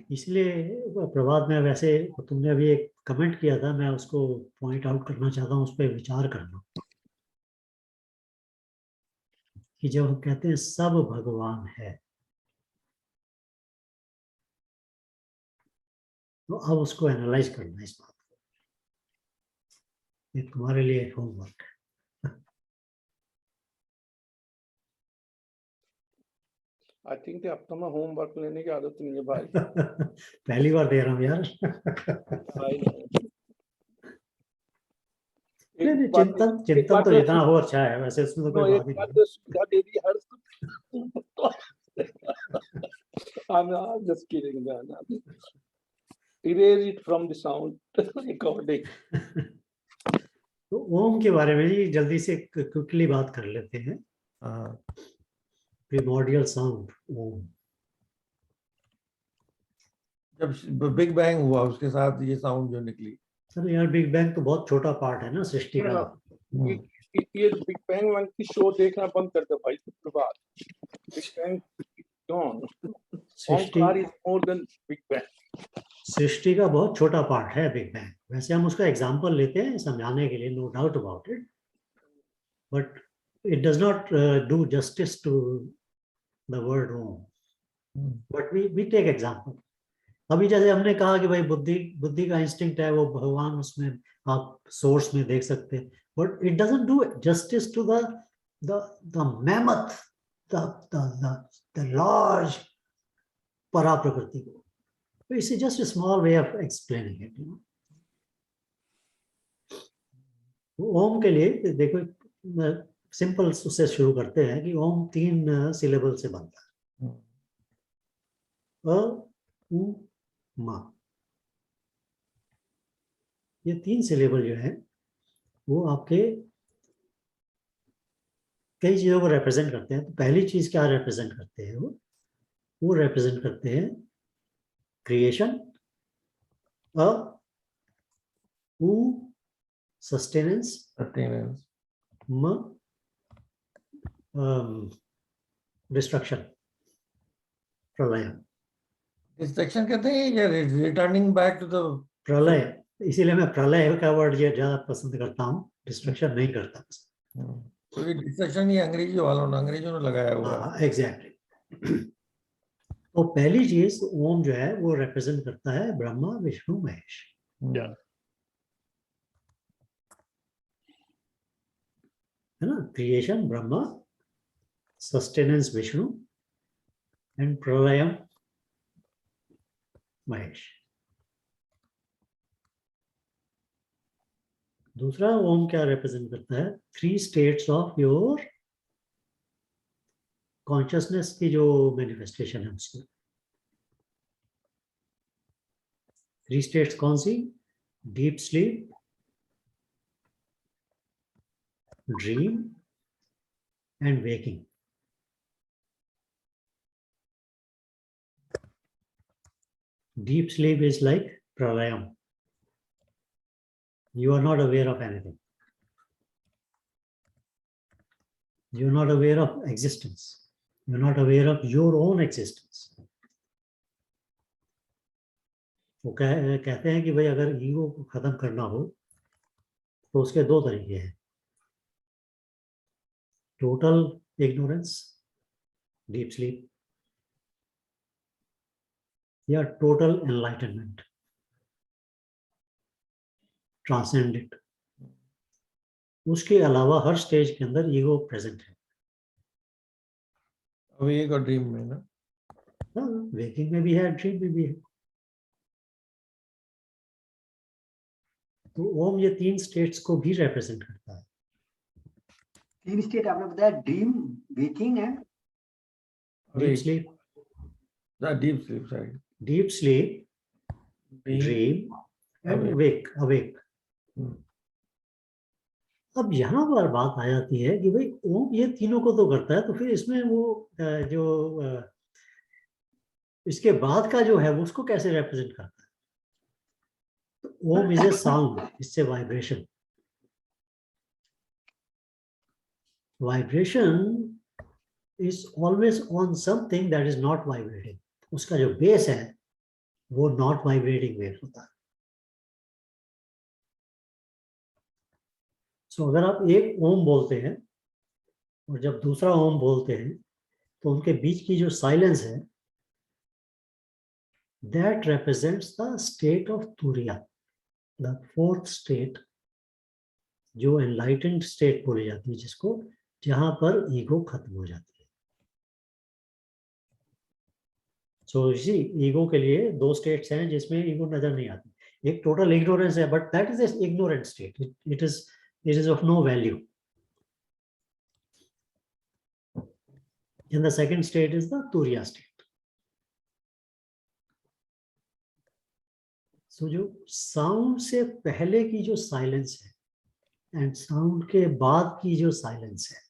इसलिए प्रभात में वैसे तुमने अभी एक कमेंट किया था, मैं उसको पॉइंट आउट करना चाहता हूँ, उस पर विचार करना कि जब हम कहते हैं सब भगवान है, तो अब उसको एनालाइज करना है इस बात को। ये तुम्हारे लिए एक होमवर्क है। आई थिंक अब तो मैं होमवर्क लेने की आदत नहीं है भाई। पहली बार दे रहा हूँ यार। नहीं, चिंतन तो जितना हो अच्छा है, वैसे उसमें तो कोई बात ही नहीं। सुविधा दे दी हर I'm just kidding, man. Erase it from the sound recording. तो ओम के बारे में जी जल्दी से क्विकली बात कर लेते हैं। प्रिमोर्डियल साउंड ओम। जब बिग बैंग हुआ उसके साथ ये साउंड जो निकली। सर यार बिग बैंग तो बहुत छोटा पार्ट है ना सृष्टि का। ये बिग बैंग वन की शो देखना बंद कर दो भाई। Prabhat big bang Omkar is more than big bang. सृष्टि का बहुत छोटा पार्ट है बिग बैंग। वैसे हम उसका एग्जांपल लेते हैं समझाने के लिए, no doubt about it, but it does not do justice to the word Om, but we take example. अभी जैसे हमने कहा कि भाई बुद्धि का इंस्टिंक्ट है, वो भगवान उसमें आप सोर्स में देख सकते हैं, but it doesn't do justice to the mammoth, the large परा प्रकृति को। It's just a small way of explaining it, you know. ओम के लिए देखो सिंपल उससे शुरू करते हैं कि ओम 3 सिलेबल से बनता है। अ, उ, मा। ये 3 सिलेबल जो है वो आपके कई चीजों को रिप्रेजेंट करते हैं। तो पहली चीज क्या रिप्रेजेंट करते हैं? वो रिप्रेजेंट करते हैं क्रिएशन, अ, उ, सस्टेनेंस, म, डिस्ट्रक्शन, प्रलय। डिस्ट्रक्शन कहते हैं या रिटर्निंग बैक टू द प्रलय, इसीलिए मैं प्रलय का वर्ड ये ज्यादा पसंद करता हूँ, डिस्ट्रक्शन नहीं करता। तो ये डिस्ट्रक्शन ये अंग्रेजी वालों ने, अंग्रेजों ने लगाया हुआ है। एग्जैक्टली। तो पहली चीज ओम जो है वो रिप्रेजेंट करता है ब्रह्मा विष्णु महेश। है ना? Creation Brahma, sustenance Vishnu and प्रलयम महेश। दूसरा ओम क्या रिप्रेजेंट करता है? 3 स्टेट्स ऑफ योर कॉन्शियसनेस की जो मैनिफेस्टेशन है उसकी। 3 स्टेट्स कौन सी? Deep sleep, dream and waking. Deep sleep is like pralayam. You are not aware of anything. You are not aware of existence. You are not aware of your own existence. वो कहते हैं कि भाई अगर ईगो को खत्म करना हो तो उसके 2 तरीके हैं। टोटल इग्नोरेंस, डीप स्लीप, या टोटल एनलाइटनमेंट, ट्रांसेंडेंट। उसके अलावा हर स्टेज के अंदर ईगो प्रेजेंट है। अवेक और ड्रीम में ना? वेकिंग में भी है, ड्रीम में भी है। तो ओम ये 3 स्टेट्स को भी रिप्रेजेंट करता है। 3 स्टेट आपने बताया, dream, waking and deep sleep. Deep sleep, sorry, deep sleep, dream and wake, awake. अब यहाँ पर बात आ जाती है कि भाई ओम ये तीनों को तो करता है, तो फिर इसमें वो जो इसके बाद का जो है वो उसको कैसे रिप्रेजेंट करता है? तो ओम इज ए साउंड, इससे vibration. Vibration is always on something that is not vibrating. उसका जो बेस है वो नॉट वाइब्रेटिंग वेव होता है। सो अगर आप एक ओम बोलते हैं और जब दूसरा ओम बोलते हैं तो उनके बीच की जो साइलेंस है that represents the state of तुरिया, द फोर्थ स्टेट, जो एनलाइटेंड स्टेट बोली जाती है, जिसको जहां पर ईगो खत्म हो जाती है। सो इसी ईगो के लिए दो स्टेट्स हैं जिसमें ईगो नजर नहीं आती। एक टोटल इग्नोरेंस है, but that is ignorant state, it is of no value. And the second state is the Turiya state. So जो साउंड से पहले की जो साइलेंस है एंड साउंड के बाद की जो साइलेंस है,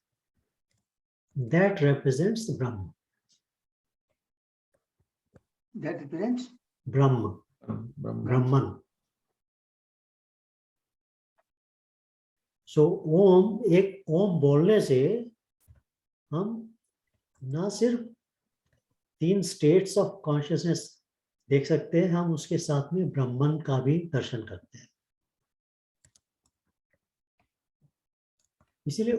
that represents Brahma. That represents Brahma, Brahman. So ओम, एक ओम बोलने से हम ना सिर्फ 3 स्टेट्स ऑफ कॉन्शियसनेस देख सकते हैं, हम उसके साथ में ब्रह्मन का भी दर्शन करते हैं। इसीलिए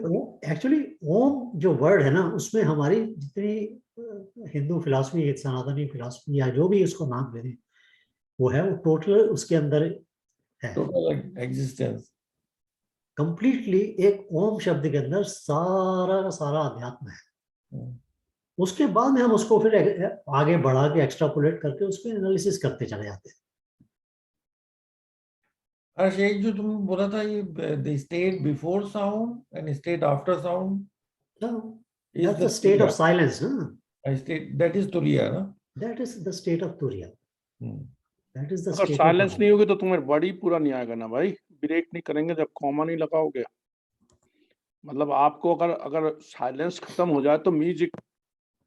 एक्चुअली ओम जो वर्ड है ना, उसमें हमारी जितनी हिंदू फिलॉसफी, सनातनी फिलॉसफी या जो भी उसको नाम दे दें, वो है, वो टोटल उसके अंदर है। टोटल एग्जिस्टेंस कंप्लीटली एक ओम शब्द के अंदर सारा का सारा अध्यात्म है। उसके बाद में हम उसको फिर आगे बढ़ा के एक्स्ट्रापोलेट करके उसको एनालिसिस करते चले जाते हैं। हर्ष, एक जो तुम बोला था ये the state before sound and state after sound, That's the state of silence, no? State that is तुरिया ना? That is the state of Turiya. That is the अगर state साइलेंस of नहीं होगी तो तुम्हें बॉडी पूरा नहीं आएगा ना भाई। ब्रेक नहीं करेंगे जब कॉमा नहीं लगाओगे। मतलब आपको अगर साइलेंस खत्म हो जाए तो म्यूजिक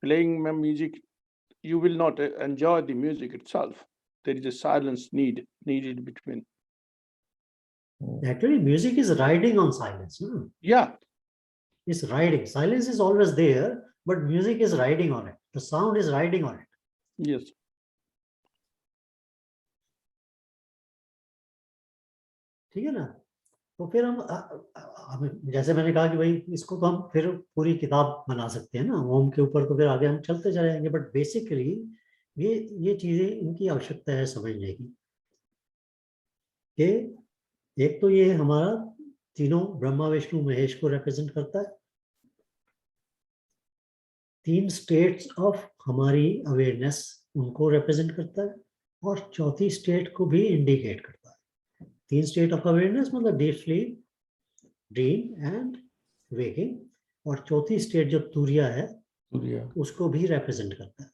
प्लेइंग में music you will not enjoy the music itself. There is a silence needed between. Actually, music is riding on silence. No? Yeah, It's riding. Silence is always there, but music is riding on it. The sound is riding on it. yes. ठीक है ना? तो फिर हम जैसे मैंने कहा कि भाई इसको तो हम फिर पूरी किताब बना सकते हैं ना ओम के ऊपर, तो फिर आगे हम चलते चले जाएंगे। बट बेसिकली ये चीजें इनकी आवश्यकता है समझने की कि एक तो ये हमारा तीनों ब्रह्मा विष्णु महेश को रिप्रेजेंट करता है, 3 स्टेट्स ऑफ हमारी अवेयरनेस उनको रिप्रेजेंट करता है, और चौथी स्टेट को भी इंडिकेट करता है। 3 स्टेट ऑफ अवेयरनेस मतलब deep sleep, dream and waking, और चौथी स्टेट जो तुरिया है उसको भी रिप्रेजेंट करता है।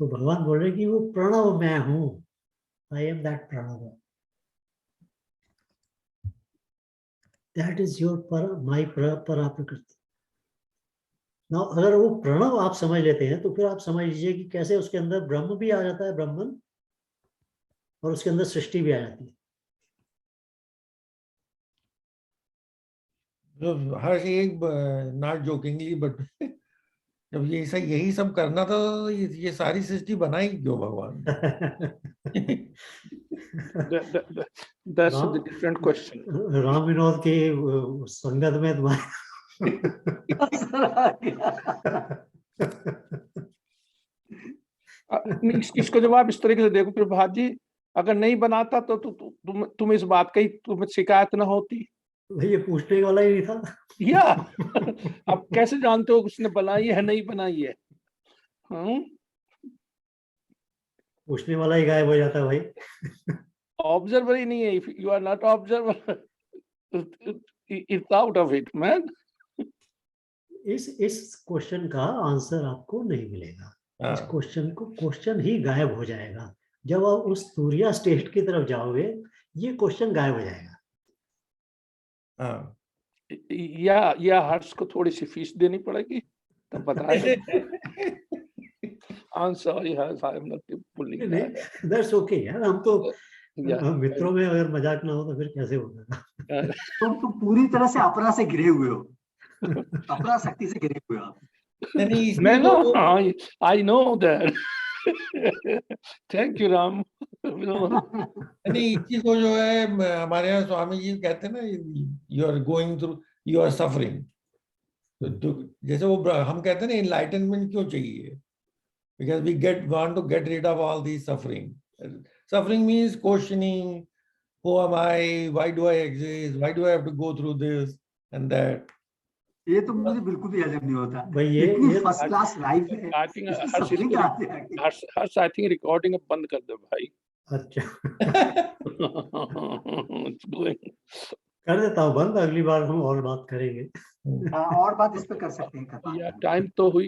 तो भगवान बोल रहे कि वो प्रणव मैं हूं, I am that Pranav, that is your my परा प्रकृति। ना अगर वो प्रणव आप समझ लेते हैं तो फिर आप समझ लीजिए कि कैसे उसके अंदर ब्रह्म भी आ जाता है, ब्रह्मन, और उसके अंदर सृष्टि भी आ जाती है। हर्ष, एक नॉट जोकिंगली बट जब ये यही सब करना था तो ये सारी सृष्टि बनाई क्यों भगवान? That's a different question. Ram Vinod की संगत में तुम्हारे इसको जब आप इस तरीके से देखो प्रभात जी, अगर नहीं बनाता तो तुम इस बात की तुम्हें शिकायत ना होती। ये पूछने वाला ही नहीं था। या आप कैसे जानते हो उसने बनाई है नहीं बनाई है? पूछने वाला ही गायब हो जाता है भाई। ऑब्जर्वर ही नहीं है। If you are not observer it's out of it man. इस क्वेश्चन का आंसर आपको नहीं मिलेगा। इस क्वेश्चन ही गायब हो जाएगा जब आप उस तुरिया स्टेट की तरफ जाओगे। ये क्वेश्चन गायब हो जाएगा। या हर्ष को थोड़ी सी फीस देनी पड़ेगी तब बताएगा। Sorry Harsh, I am not pulling that's okay यार, हम तो मित्रों में अगर मजाक ना हो तो फिर कैसे होगा। तुम तो पूरी तरह से अपना से घिरे हुए हो, अपना शक्ति से घिरे हुए हो आप। नहीं इसी मैं ना को I know that. Thank you Ram. नहीं इसी को जो है हमारे यहाँ स्वामी जी कहते हैं ना, you are going through, you are suffering. तो जैसे वो हम कहते हैं ना इनलाइटनमेंट क्यों चाहिए, because we want to get rid of all these suffering. Suffering means questioning, who am I, why do I exist, why do I have to go through this and that. ये तो मुझे बिल्कुल भी हजम नहीं होता। भाई इतनी ये फर्स्ट क्लास लाइफ है, आई थिंक इसमें हर चीज suffering को कहाँ से आ गई? हर्ष आई थिंक रिकॉर्डिंग अब बंद कर दो भाई। अच्छा It's going. कर देता हूँ बंद, अगली बार हम और बात करेंगे। हाँ, और बात इस पे कर सकते हैं कथा। या टाइम तो हुई।